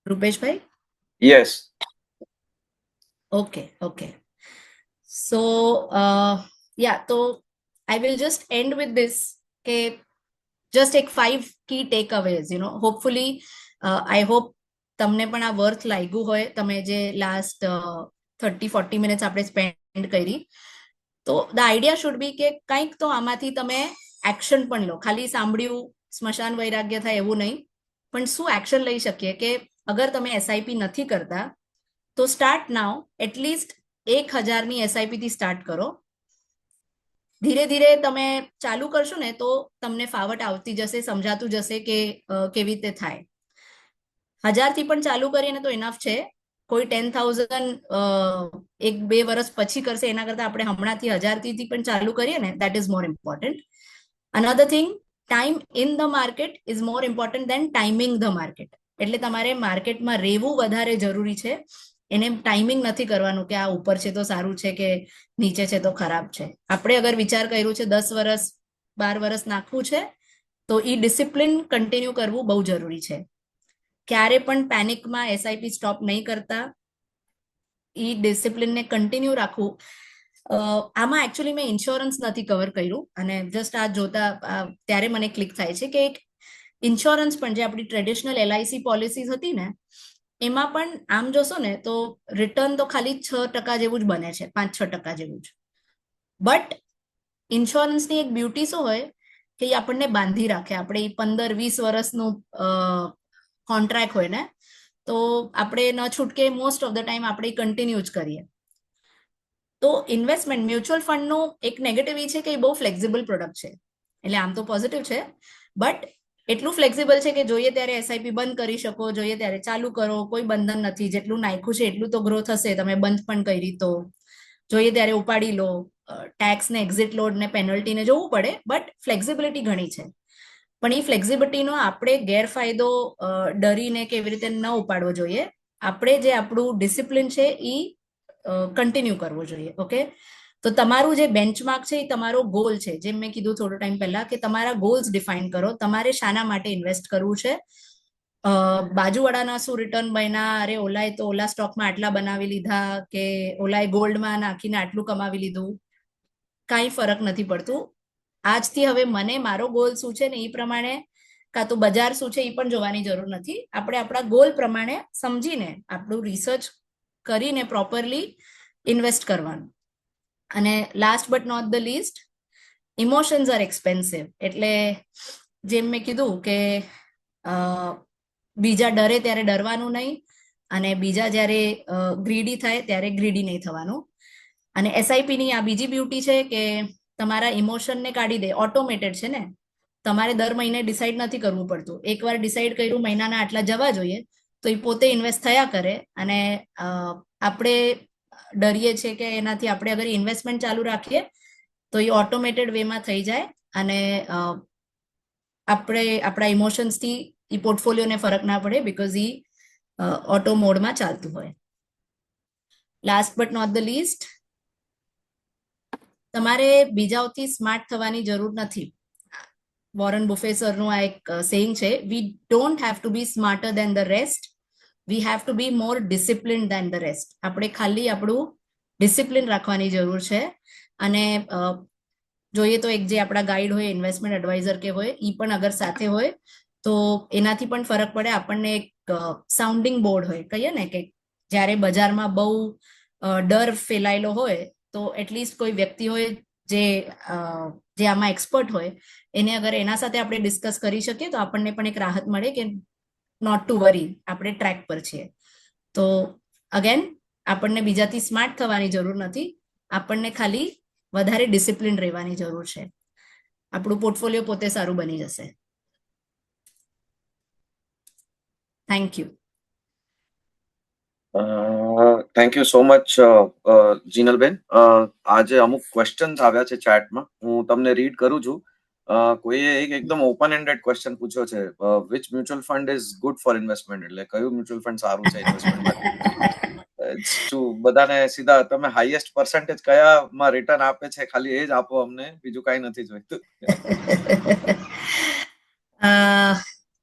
રૂપેશભાઈ? Yes. Okay, okay. So, yeah, so I will just end with this. Okay, just take 5 key takeaways. Hopefully, I hope તમને પણ આ વર્થ લાગ્યું હોય. તમે જે લાસ્ટ 30-40 મિનિટ્સ આપણે સ્પેન્ડ કરી, તો ધ આઈડિયા શુડ બી કે કંઈક તો આમાંથી તમે એક્શન પણ લો. ખાલી સાંભળ્યું સ્મશાન વૈરાગ્ય થાય એવું નહીં, પણ શું એક્શન લઈ શકીએ કે અગર તમે એસઆઈપી નથી કરતા તો સ્ટાર્ટ નાઉ. એટલીસ્ટ 1000ની એસઆઈપી થી સ્ટાર્ટ કરો. ધીરે ધીરે તમે ચાલુ કરશો ને તો તમને ફાવટ આવતી જશે, સમજાતું જશે કે કેવી રીતે થાય. 1000 થી પણ ચાલુ કરીને તો ઇનફ છે. કોઈ 10,000 1-2 વર્ષ પછી કરશે એના કરતા આપણે હમણાંથી 1000 થી પણ ચાલુ કરીએ ને, that is more important. Another thing, time in the market is more important then timing the market. એટલે તમારે માર્કેટમાં રહેવું વધારે જરૂરી છે. એને ટાઈમિંગ નથી કરવાનું કે આ ઉપર છે તો સારું છે કે નીચે છે તો ખરાબ છે. આપણે અગર વિચાર કર્યું છે 10 વર્ષ 12 વર્ષ નાખવું છે તો એ ડિસિપ્લિન કન્ટિન્યુ કરવું બહુ જરૂરી છે. ક્યારે પણ પેનિકમાં એસઆઈપી સ્ટોપ નહીં કરતા, એ ડિસિપ્લિનને કન્ટિન્યુ રાખવું. આમાં એકચ્યુઅલી મેં ઇન્સ્યોરન્સ નથી કવર કર્યું અને જસ્ટ આ જોતા ત્યારે મને ક્લિક થાય છે કે એક ઇન્સ્યોરન્સ પણ જે આપણી ટ્રેડિશનલ એલઆઈસી પોલિસીઝ હતી ને, એમાં પણ આમ જોશો ને તો રિટર્ન તો ખાલી 6% જેવું જ બને છે, 5-6% જેવું જ. બટ ઇન્સ્યોરન્સની એક બ્યુટી શું હોય કે એ આપણને બાંધી રાખે. આપણે 15-20 વર્ષનું કોન્ટ્રાક્ટ હોય ને તો આપણે ન છૂટકે મોસ્ટ ઓફ ધ ટાઈમ આપણે કન્ટિન્યુ જ કરીએ. તો ઇન્વેસ્ટમેન્ટ મ્યુચ્યુઅલ ફંડનું એક નેગેટિવ એ છે કે એ બહુ ફ્લેક્સિબલ પ્રોડક્ટ છે. એટલે આમ તો પોઝિટિવ છે, બટ એટલું ફ્લેક્સિબલ છે કે જોઈએ ત્યારે એસઆઈપી બંધ કરી શકો, જોઈએ ત્યારે ચાલુ કરો, કોઈ બંધન નથી. જેટલું નાખ્યું છે એટલું તો ગ્રો થશે. તમે બંધ પણ કરી તો જોઈએ ત્યારે ઉપાડી લો. ટેક્સ ને એક્ઝિટ લોડ ને પેનલ્ટીને જોવું પડે, બટ ફ્લેક્સિબિલિટી ઘણી છે. પણ એ ફ્લેક્સિબિલિટીનો આપણે ગેરફાયદો ડરીને કેવી રીતે ન ઉપાડવો જોઈએ. આપણે જે આપણું ડિસિપ્લિન છે એ કન્ટિન્યુ કરવો જોઈએ. ઓકે, તો તમારું જે બેન્ચમાર્ક છે એ તમારો ગોલ છે. જેમ મેં કીધું થોડો ટાઈમ પહેલા કે તમારા ગોલ્સ ડિફાઇન કરો. તમારે શાના માટે ઇન્વેસ્ટ કરવું છે. બાજુવાળાના શું રિટર્ન બન્યા, અરે ઓલાએ તો ઓલા સ્ટોકમાં આટલા બનાવી લીધા કે ઓલાએ ગોલ્ડમાં નાખીને આટલું કમાવી લીધું, કાંઈ ફરક નથી પડતું. આજથી હવે મને મારો ગોલ શું છે ને એ પ્રમાણે, કાં તો બજાર શું છે એ પણ જોવાની જરૂર નથી. આપણે આપણા ગોલ પ્રમાણે સમજીને આપણું રિસર્ચ કરીને પ્રોપરલી ઇન્વેસ્ટ કરવાનું. અને last but not the least, emotions are expensive. એટલે જેમ મેં કીધું કે બીજા ડરે ત્યારે ડરવાનું નહીં, અને બીજા જ્યારે ગ્રીડી થાય ત્યારે ગ્રીડી નહીં થવાનું. અને એસઆઈપી ની આ બીજી બ્યુટી છે કે તમારા ઇમોશનને કાઢી દે, ઓટોમેટેડ છે ને, તમારે દર મહિને ડિસાઈડ નથી કરવું પડતું. એકવાર ડિસાઈડ કર્યું મહિનાના આટલા જવા જોઈએ, તો એ પોતે ઇન્વેસ્ટ થયા કરે. અને આપણે ડરીએ છીએ કે એનાથી આપણે અગર ઇન્વેસ્ટમેન્ટ ચાલુ રાખીએ તો એ ઓટોમેટેડ વેમાં થઈ જાય, અને આપણે આપણા ઇમોશન્સથી એ પોર્ટફોલિયોને ફરક ના પડે, બીકોઝ એ ઓટો મોડમાં ચાલતું હોય. Last but not the least, તમારે બીજાઓથી સ્માર્ટ થવાની જરૂર નથી. વોરન બુફે સરનું આ એક સેઇંગ છે, we don't have to be smarter than the rest, we have to be more discipline than the rest. આપણે ખાલી આપણું ડિસિપ્લિન રાખવાની જરૂર છે. અને જોઈએ તો એક જે આપણા ગાઈડ હોય, ઇન્વેસ્ટમેન્ટ એડવાઇઝર કે હોય, એ પણ અગર સાથે હોય તો એનાથી પણ ફરક પડે. આપણને એક સાઉન્ડિંગ બોર્ડ હોય, કહીએ ને કે જ્યારે બજારમાં બહુ ડર ફેલાયેલો હોય તો એટલીસ્ટ કોઈ વ્યક્તિ હોય જે આમાં એક્સપર્ટ હોય, એને અગર એના સાથે આપણે ડિસ્કસ કરી શકીએ તો આપણને પણ એક રાહત મળે કે નોટ ટુ વરી, આપણે ટ્રેક પર છીએ. તો અગેન, આપણને બીજાથી સ્માર્ટ થવાની જરૂર નથી, આપણને ખાલી વધારે ડિસિપ્લિન રહેવાની જરૂર છે. આપણું પોર્ટફોલિયો પોતે સારું બની જશે. Thank you. Thank you so much જીનલબેન. આજે અમુક ક્વેશ્ચન્સ આવ્યા છે ચેટમાં, હું તમને રીડ કરું છું. કોઈએ એક એકદમ ઓપન એન્ડેડ ક્વેશ્ચન પૂછ્યો છે, which mutual fund is good for investment, એટલે કયું મ્યુચ્યુઅલ ફંડ સારું છે ઇન્વેસ્ટમેન્ટ માટે. બધાને સીધા તમે હાઈએસ્ટ પર્સન્ટેજ કયામાં રિટર્ન આપે છે ખાલી એ જ આપો અમને, બીજું કઈ નથી જોઈતું.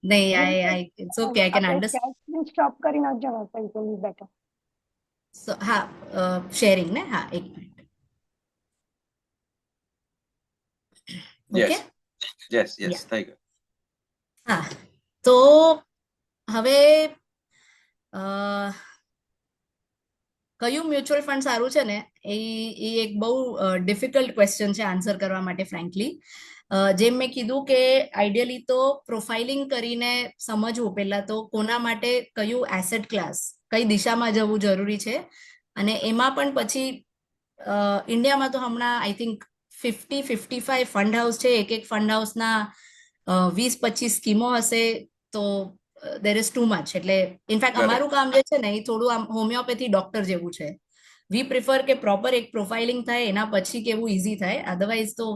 નહીં, it's okay, I can understand. Stop કરી નાખજો, it will be better. So, હા, શેરિંગ ને, હા, એક મિનિટ. ઓકે, યસ થઈ ગયું. હા, તો હવે કયું મ્યુચ્યુઅલ ફંડ સારું છે ને, એ એક બહુ ડિફિકલ્ટ ક્વેશ્ચન છે આન્સર કરવા માટે, ફ્રેન્કલી. જેમ મેં કીધું કે આઈડિયલી તો પ્રોફાઇલિંગ કરીને સમજવું પહેલા તો કોના માટે કયું એસેટ ક્લાસ, કઈ દિશામાં જવું જરૂરી છે. અને એમાં પણ પછી ઇન્ડિયામાં તો હમણાં આઈ થિંક 55 ફંડ હાઉસ છે. એક ફંડ હાઉસના 20-25 સ્કીમો હશે, તો દેર ઇઝ ટુ મચ. એટલે ઇનફેક્ટ અમારું કામ જે છે ને, એ થોડું આમ હોમિયોપેથી ડોક્ટર જેવું છે. વી પ્રિફર કે પ્રોપર એક પ્રોફાઇલિંગ થાય, એના પછી કેવું ઇઝી થાય. અધરવાઇઝ તો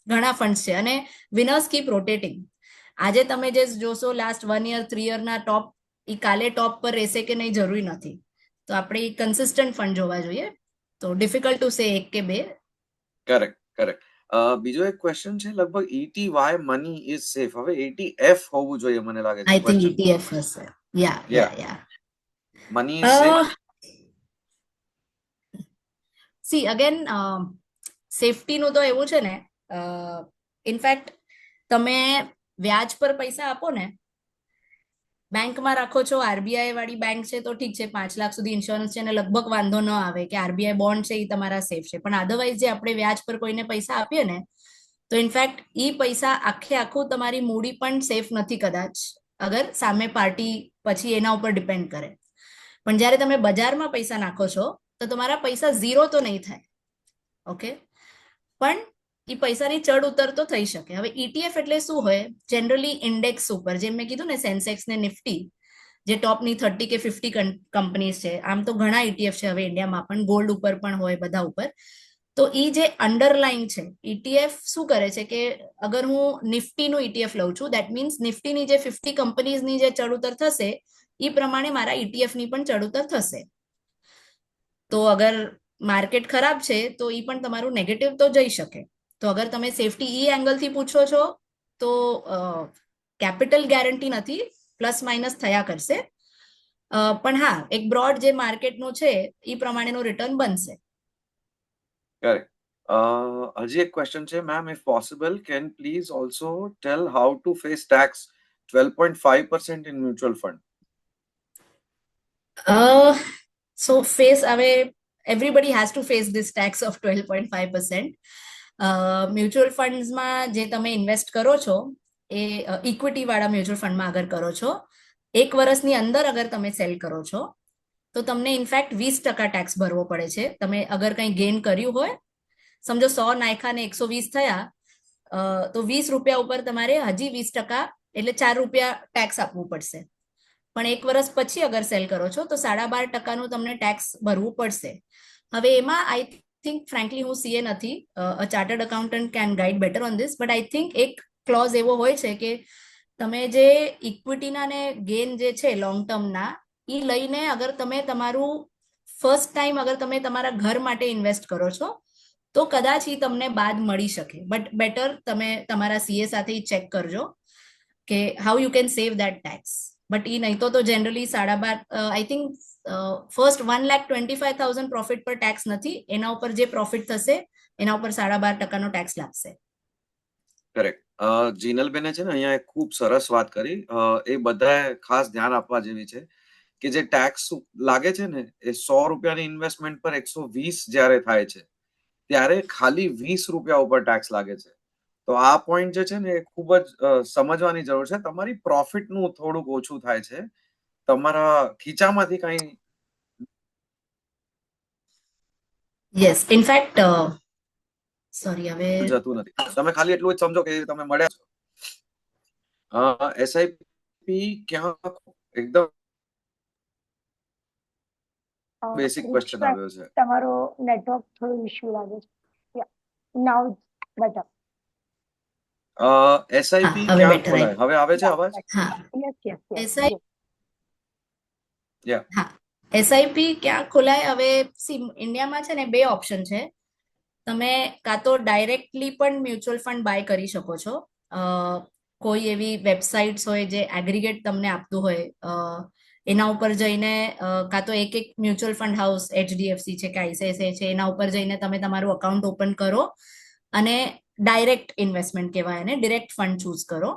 ઘણા ફંડ્સ છે, અને વિનર્સ કીપ રોટેટિંગ. આજે તમે જે જોશો લાસ્ટ 1 year 3 year ટોપ, એ કાલે ટોપ પર રહેશે કે નહીં જરૂરી નથી. તો આપણે કન્સિસ્ટન્ટ ફંડ જોવા જોઈએ. તો ડિફિકલ્ટ ટુ સે એક કે બે. કરેક્ટ. બીજો એક ક્વેશ્ચન છે, લગભગ ETY મની ઇઝ સેફ. હવે ETF હોવું જોઈએ મને લાગે છે. આઈ થિંક ETF હશે. Yeah money is safe. See again, સેફટીનું તો એવું છે ને, ઇનફેક્ટ તમે વ્યાજ પર પૈસા આપો ને, બેંકમાં રાખો છો, આરબીઆઈ વાળી બેંક છે તો ઠીક છે, 5 લાખ સુધી ઇન્સ્યોરન્સ છે ને લગભગ વાંધો ન આવે કે આરબીઆઈ બોન્ડ છે એ તમારા સેફ છે. પણ અધરવાઇઝ જે આપણે વ્યાજ પર કોઈને પૈસા આપીએ ને, તો ઇનફેક્ટ એ પૈસા આખું તમારી મૂડી પણ સેફ નથી કદાચ, અગર સામે પાર્ટી પછી એના ઉપર ડિપેન્ડ કરે. પણ જ્યારે તમે બજારમાં પૈસા નાખો છો તો તમારા પૈસા ઝીરો તો નહીં થાય, ઓકે, પણ એ પૈસાની ચડ ઉતર તો થઈ શકે. હવે ETF એટલે શું હોય? જનરલી ઇન્ડેક્સ ઉપર, જેમ મેં કીધું ને, સેન્સેક્સ ને નિફ્ટી, જે ટોપની 30 કે 50 કંપનીઝ છે. આમ તો ઘણા ETF છે હવે ઇન્ડિયામાં પણ, ગોલ્ડ ઉપર પણ હોય, બધા ઉપર. તો એ જે અંડરલાઈન છે, ETF શું કરે છે કે અગર હું નિફ્ટીનું ETF લઉં છું, દેટ મીન્સ નિફ્ટીની જે 50 કંપનીઝની જે ચડ ઉતર થશે, એ પ્રમાણે મારા ETF ની પણ ચડ ઉતર થશે. તો અગર માર્કેટ ખરાબ છે તો એ પણ તમારું નેગેટિવ તો જઈ શકે. તો અગર તમે સેફટી એંગલથી પૂછો છો તો કેપિટલ ગેરંટી નથી, પ્લસ માઇનસ થયા કરશે. પણ હા, એક બ્રોડ જે માર્કેટનું છે એ પ્રમાણેનું રિટર્ન બનશે. કરેક્ટ. હજી એક ક્વેશ્ચન છે, ma'am, if possible can please also tell how to face tax 12.5% in mutual fund. So face, હવે everybody has to face this tax of 12.5%. Mutual ફંડ્સમાં જે તમે ઇન્વેસ્ટ કરો છો એ ઇક્વિટી વાળા મ્યુચ્યુઅલ ફંડમાં અગર કરો છો, 1 વર્ષની અંદર અગર તમે સેલ કરો છો તો તમને ઇનફેક્ટ 20% ટેક્સ ભરવો પડે છે. તમે અગર કંઈ ગેઇન કર્યું હોય, સમજો 100 નાખ્યા ને 120 થયા, તો 20 રૂપિયા ઉપર તમારે હજી 20% એટલે 4 રૂપિયા ટેક્સ આપવું પડશે. પણ 1 વર્ષ પછી અગર સેલ કરો છો તો 12.5%નું તમને ટેક્સ ભરવું પડશે. હવે એમાં આઈ થિંક ફ્રેન્કલી હું સીએ નથી, a chartered accountant can guide better on this, but I think એક ક્લોઝ એવો હોય છે કે તમે જે ઇક્વિટીના ને ગેઇન જે છે લોંગ ટર્મના, એ લઈને અગર તમે તમારું ફર્સ્ટ ટાઈમ અગર તમે તમારા ઘર માટે ઇન્વેસ્ટ કરો છો તો કદાચ એ તમને બાદ મળી શકે. બટ બેટર તમે તમારા સીએ સાથે ચેક કરજો કે how you can save that tax. But એ નહીં તો generally 12.5, I think first 1,25,000 profit પર ટેક્સ નથી, એના ઉપર જે પ્રોફિટ થશે એના ઉપર 12.5%નો ટેક્સ લાગશે. કરેક્ટ. જીનલબેને છે ને અહીંયા એક ખૂબ સરસ વાત કરી, એ બધાએ ખાસ ધ્યાન આપવા જેવી છે કે જે ટેક્સ લાગે છે ને એ 100 રૂપિયાની ઇન્વેસ્ટમેન્ટ પર 120 જ્યારે થાય છે ત્યારે ખાલી 20 રૂપિયા ઉપર ટેક્સ લાગે છે. તો આ પોઈન્ટ જે છે ને એ ખૂબ જ સમજવાની જરૂર છે. તમારી પ્રોફિટનું થોડુંક ઓછું થાય છે, તમારા ખીચામાંથી કઈ યસ, ઇનફેક્ટ સોરી હવે જતું નથી. તમે ખાલી એટલું જ સમજો કે તમે મળ્યા છો. એસઆઈપી ક્યાં એકદમ બેસિક ક્વેશ્ચન આવ્યો છે. તમારો નેટવર્ક થોડું ઇશ્યુ લાગે છે. નાઉ બેટર. એસઆઈપી હવે ક્યાં better ખોલાય? હવે આવે છે અવાજ? હા, યસ યા હા, એસઆઈપી ક્યાં ખોલાય? હવે ઇન્ડિયામાં છે ને 2 ઓપ્શન છે. તમે કાં તો ડાયરેક્ટલી પણ મ્યુચ્યુઅલ ફંડ બાય કરી શકો છો. કોઈ એવી વેબસાઇટ્સ હોય જે એગ્રીગેટ તમને આપતું હોય, એના ઉપર જઈને કાં તો એક મ્યુચ્યુઅલ ફંડ હાઉસ એચડીએફસી છે કે આઈસીઆઈસીઆઈ છે, એના ઉપર જઈને તમે તમારું અકાઉન્ટ ઓપન કરો અને ડાયરેક્ટ ઇન્વેસ્ટમેન્ટ કહેવાય અને ડિરેક્ટ ફંડ ચૂઝ કરો.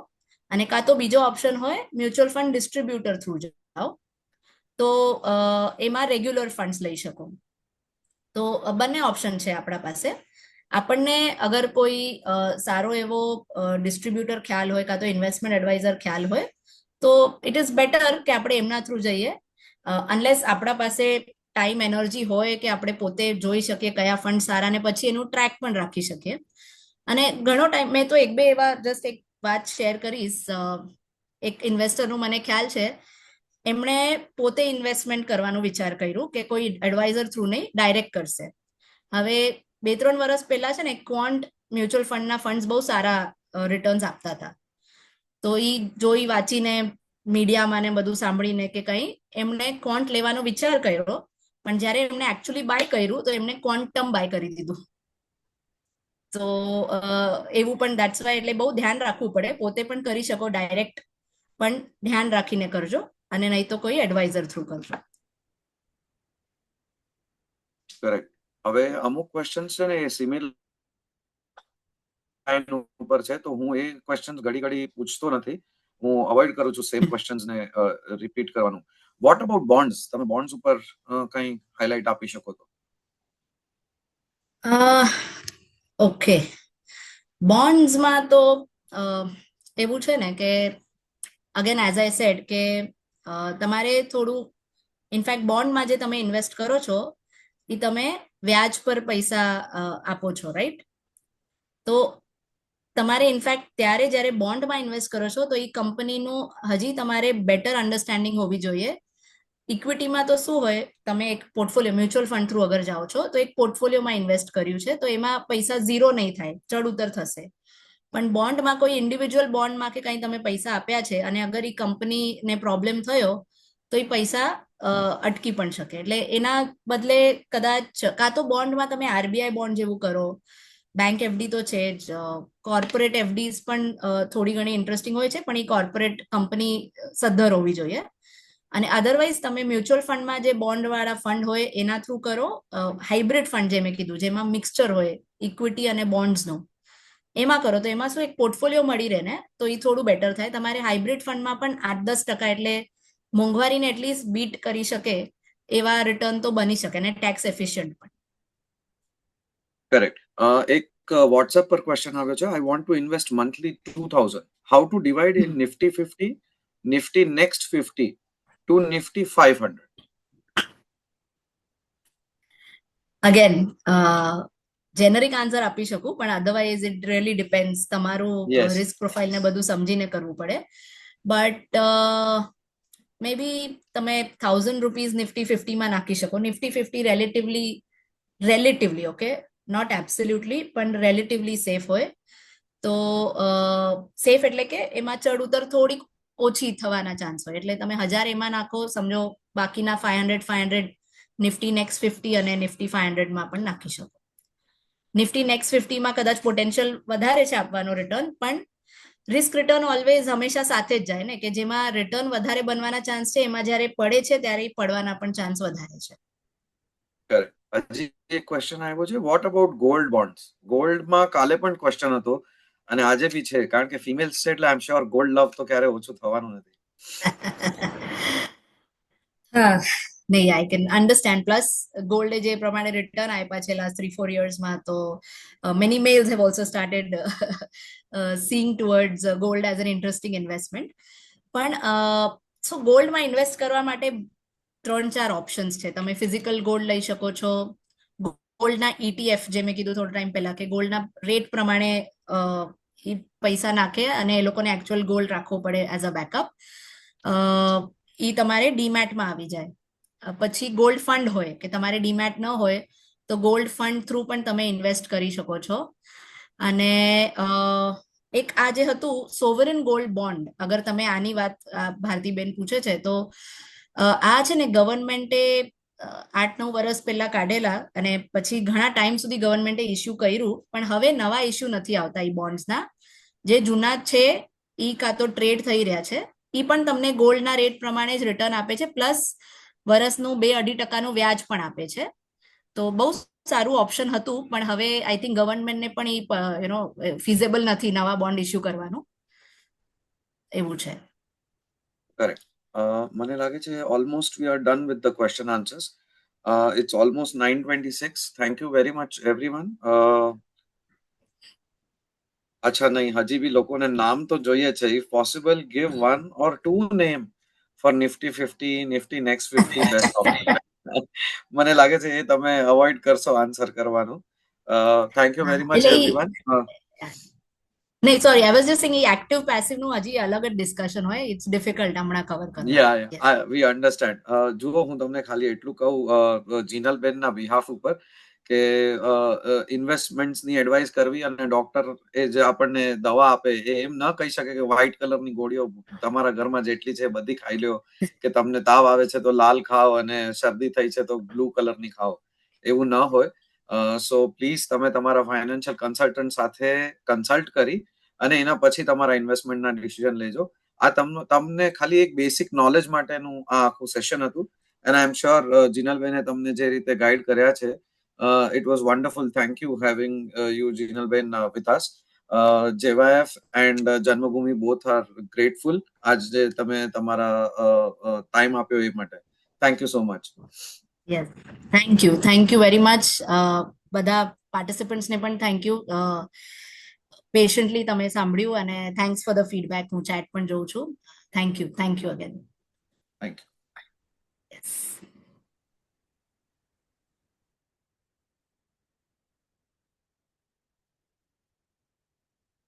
અને કાં તો બીજો ઓપ્શન હોય મ્યુચ્યુઅલ ફંડ ડિસ્ટ્રીબ્યુટર થ્રુ જાઓ, તો એમાં રેગ્યુલર ફંડ્સ લઈ શકો. તો બંને ઓપ્શન છે આપણા પાસે. આપણને અગર કોઈ સારો એવો ડિસ્ટ્રીબ્યુટર ખ્યાલ હોય કાં તો ઇન્વેસ્ટમેન્ટ એડવાઇઝર ખ્યાલ હોય તો ઇટ ઇઝ બેટર કે આપણે એમના થ્રુ જઈએ, અનલેસ આપણા પાસે ટાઈમ એનર્જી હોય કે આપણે પોતે જોઈ શકીએ કયા ફંડ સારા ને પછી એનું ટ્રેક પણ રાખી શકીએ. અને ઘણો ટાઈમ મેં તો 1-2 એવા જસ્ટ એક વાત શેર કરીશ. એક ઇન્વેસ્ટરનું મને ખ્યાલ છે, એમણે પોતે ઇન્વેસ્ટમેન્ટ કરવાનું વિચાર કર્યું કે કોઈ એડવાઇઝર થ્રુ નહીં, ડાયરેક્ટ કરશે. હવે 2-3 વર્ષ પહેલા છે ને ક્વોન્ટ મ્યુચ્યુઅલ ફંડના ફંડ્સ બહુ સારા રિટર્ન્સ આપતા હતા. તો એ જોઈ વાંચીને મીડિયામાં ને બધું સાંભળીને કે કંઈ એમણે ક્વોન્ટ લેવાનો વિચાર કર્યો, પણ જ્યારે એમણે એકચ્યુઅલી બાય કર્યું તો એમણે ક્વોન્ટમ બાય કરી દીધું. તો એવું પણ દેટ્સ વાય, એટલે બહુ ધ્યાન રાખવું પડે. પોતે પણ કરી શકો ડાયરેક્ટ, પણ ધ્યાન રાખીને કરજો અને નહીં તો કોઈ એડવાઇઝર થ્રુ કરજો. કરેક્ટ. હવે અમુક ક્વેશ્ચન છે ને એ સિમિલર ઉપર છે, તો હું એ ક્વેશ્ચન ઘડી પૂછતો નથી, હું અવોઇડ કરું છું સેમ ક્વેશ્ચન્સ ને રિપીટ કરવાનું. What about bonds? તમે બોન્ડ્સ ઉપર કંઈ હાઇલાઇટ આપી શકો તો? ઓકે, બોન્ડ્સમાં તો એવું છે ને કે અગેન એઝ આઈ સેડ કે તમારે થોડું, ઇનફેક્ટ બોન્ડમાં જે તમે ઇન્વેસ્ટ કરો છો એ તમે વ્યાજ પર પૈસા આપો છો, રાઈટ? તો તમારે ઇનફેક્ટ ત્યારે જ્યારે બોન્ડમાં ઇન્વેસ્ટ કરો છો તો એ કંપનીનું હજી તમારે બેટર અન્ડરસ્ટેન્ડિંગ હોવી જોઈએ. ઇક્વિટીમાં તો શું હોય, તમે એક પોર્ટફોલિયો મ્યુચ્યુઅલ ફંડ થ્રુ અગર જાઓ છો તો એક પોર્ટફોલિયોમાં ઇન્વેસ્ટ કર્યું છે તો એમાં પૈસા ઝીરો નહીં થાય, ચડ ઉતર થશે. પણ બોન્ડમાં કોઈ ઇન્ડિવિજ્યુઅલ બોન્ડમાં કે કંઈ તમે પૈસા આપ્યા છે અને અગર એ કંપનીને પ્રોબ્લેમ થયો તો એ પૈસા અટકી પણ શકે. એટલે એના બદલે કદાચ કાં તો બોન્ડમાં તમે આરબીઆઈ બોન્ડ જેવું કરો, બેંક એફડી તો છે જ, કોર્પોરેટ એફડીઝ પણ થોડી ઘણી ઇન્ટરેસ્ટિંગ હોય છે, પણ એ કોર્પોરેટ કંપની સદ્ધર હોવી જોઈએ. અને અધરવાઇઝ તમે મ્યુચ્યુઅલ ફંડમાં જે બોન્ડ વાળા ફંડ હોય એના થ્રુ કરો. હાઇબ્રિડ ફંડ જે મેં કીધું, જેમાં મિક્સચર હોય ઇક્વિટી અને બોન્ડ્સનો, એમાં કરો તો એમાં શું એક પોર્ટફોલિયો મળી રહે ને, તો એ થોડું બેટર થાય. તમારે હાઇબ્રિડ ફંડમાં પણ 8-10% એટલે મોંઘવારીને એટલીસ્ટ બીટ કરી શકે એવા રિટર્ન તો બની શકે ને ટેક્સ એફિશિયન્ટ પણ. કરેક્ટ. એક વોટ્સએપ પર ક્વેશ્ચન આવ્યો છે. I want to invest monthly 2000. How to divide in Nifty 50, Nifty next 50 to Nifty 500? Again generic answer આપી શકું, પણ અધરવાઇઝ ઇટ રિયલી ડિપેન્ડ્સ. તમારું Yes. રિસ્ક પ્રોફાઇલ ને બધું સમજીને કરવું પડે. બટ મે બી તમે 1000 રૂપીઝ નિફ્ટી 50 માં નાખી શકો. નિફ્ટી 50 રેલેટિવલી ઓકે, નોટ એબ્સોલ્યુટલી, પણ રેલેટિવલી સેફ હોય. તો સેફ એટલે કે એમાં ચડ ઉતર થોડીક ઓછી થવાના ચાન્સ હોય. એટલે તમે 1000 એમાં નાખો, સમજો બાકીના 500 નિફ્ટી નેક્સ્ટ 50 અને નિફ્ટી 500 માં પણ નાખી શકો. નિફ્ટી નેક્સ્ટ 50 માં કદાચ પોટેન્શિયલ વધારે છે આપવાનો રિટર્ન, પણ રિસ્ક રિટર્ન ઓલવેઝ હંમેશા સાથે જ જાય ને, કે જેમાં રિટર્ન વધારે બનવાના ચાન્સ છે એમાં જ્યારે પડે છે ત્યારે પડવાના પણ ચાન્સ વધારે છે. કરેક્ટ. હજી એક ક્વેશ્ચન આવ્યો છે, વોટ અબાઉટ ગોલ્ડ બોન્ડ્સ? ગોલ્ડમાં કાલે પણ ક્વેશ્ચન હતો અને આજે બી છે, કારણ કે ફિમેલ્સ છે એટલે આઈ એમ શ્યોર ગોલ્ડ લવ તો ક્યારે ઓછું થવાનું નથી. હા, નહીં, આઈ કેન અન્ડરસ્ટેન્ડ. પ્લસ ગોલ્ડે જે પ્રમાણે રિટર્ન આપ્યા છે લાસ્ટ 3-4 yearsમાં, તો many mails have also started seeing towards gold as an interesting investment. પણ સો ગોલ્ડમાં ઇન્વેસ્ટ કરવા માટે 3-4 ઓપ્શન્સ છે. તમે ફિઝિકલ ગોલ્ડ લઈ શકો છો, ગોલ્ડના ETF, જે મેં કીધું થોડો ટાઈમ પહેલા, કે ગોલ્ડના રેટ પ્રમાણે પૈસા નાખે અને એ લોકોને એકચ્યુઅલ ગોલ્ડ રાખવો પડે એઝ અ બેકઅપ. એ તમારે ડીમેટમાં આવી જાય. પછી ગોલ્ડ ફંડ હોય, કે તમારે ડીમેટ ન હોય તો ગોલ્ડ ફંડ થ્રુ પણ તમે ઇન્વેસ્ટ કરી શકો છો. અને એક આ જે હતું સોવરન ગોલ્ડ બોન્ડ, અગર તમે આની વાત ભારતીબેન પૂછે છે, તો આ છે ને ગવર્મેન્ટે 8-9 વર્ષ પહેલા કાઢેલા, અને પછી ઘણા ટાઈમ સુધી ગવર્મેન્ટે ઇસ્યુ કર્યું, પણ હવે નવા ઇસ્યુ નથી આવતા એ બોન્ડ્સના. જે જૂના છે એ કાં તો ટ્રેડ થઈ રહ્યા છે, એ પણ તમને ગોલ્ડના રેટ પ્રમાણે જ રિટર્ન આપે છે, પ્લસ વર્ષનું 2-2.5% વ્યાજ પણ આપે છે. તો બહુ સારું ઓપ્શન હતું, પણ હવે આઈ થિંક ગવર્મેન્ટને પણ એ ફિઝેબલ નથી નવા બોન્ડ ઇસ્યુ કરવાનું, એવું છે. કરેક્ટ. મને લાગે છે almost we are done with the question answers. It's almost 9:26. Thank you very much everyone. અચ્છા, નહીં, હજી બી લોકોને નામ તો જોઈએ છે. If possible give 1 or 2 name for Nifty 50, Nifty next 50 best option. મને લાગે છે એ તમે અવોઇડ કરશો આન્સર કરવાનું. થેન્ક યુ વેરી મચ એટલે એવરીવન. નહીં, sorry, I was just saying active passive નું હજી અલગ જ ડિસ્કશન હોય. ઇટ્સ ડિફિકલ્ટ હમણાં કવર કરવાનું. વી અન્ડરસ્ટેન્ડ. જુઓ, હું તમને ખાલી એટલું કહું જીનલબેનના બિહાફ ઉપર, કે ઇન્વેસ્ટમેન્ટ્સની એડવાઇસ કરવી અને ડોક્ટર એ જે આપણને દવા આપે એ એમ ન કહી શકે કે વ્હાઇટ કલરની ગોળીઓ તમારા ઘરમાં જેટલી છે બધી ખાઈ લ્યો, કે તમને તાવ આવે છે તો લાલ ખાઓ અને શરદી થઈ છે તો બ્લુ કલરની ખાઓ. એવું ન હોય. સો પ્લીઝ તમે તમારા ફાઇનાન્શિયલ કન્સલ્ટન્ટ સાથે કન્સલ્ટ કરી અને એના પછી તમારા ઇન્વેસ્ટમેન્ટના ડિસિઝન લેજો. આ તમને ખાલી એક બેસિક નોલેજ માટેનું આ આખું સેશન હતું, એન્ડ આઈ એમ શ્યોર જીનલબેને તમને જે રીતે ગાઈડ કર્યા છે, it was wonderful. Thank you having you Jinalben with us. JYF and Janmabhoomi both are grateful. આજ જે તમે તમારા ટાઈમ આપ્યો એ માટે. Thank you so much. Yes, thank you very much. બધા પાર્ટિસિપન્ટ્સને પણ થેન્ક યુ. પેશન્ટલી તમે સાંભળ્યું, અને થેન્ક્સ ફોર ધ ફીડબેક. હું ચેટ પણ જોઉં છું. Thank you again. Thank you. Yes.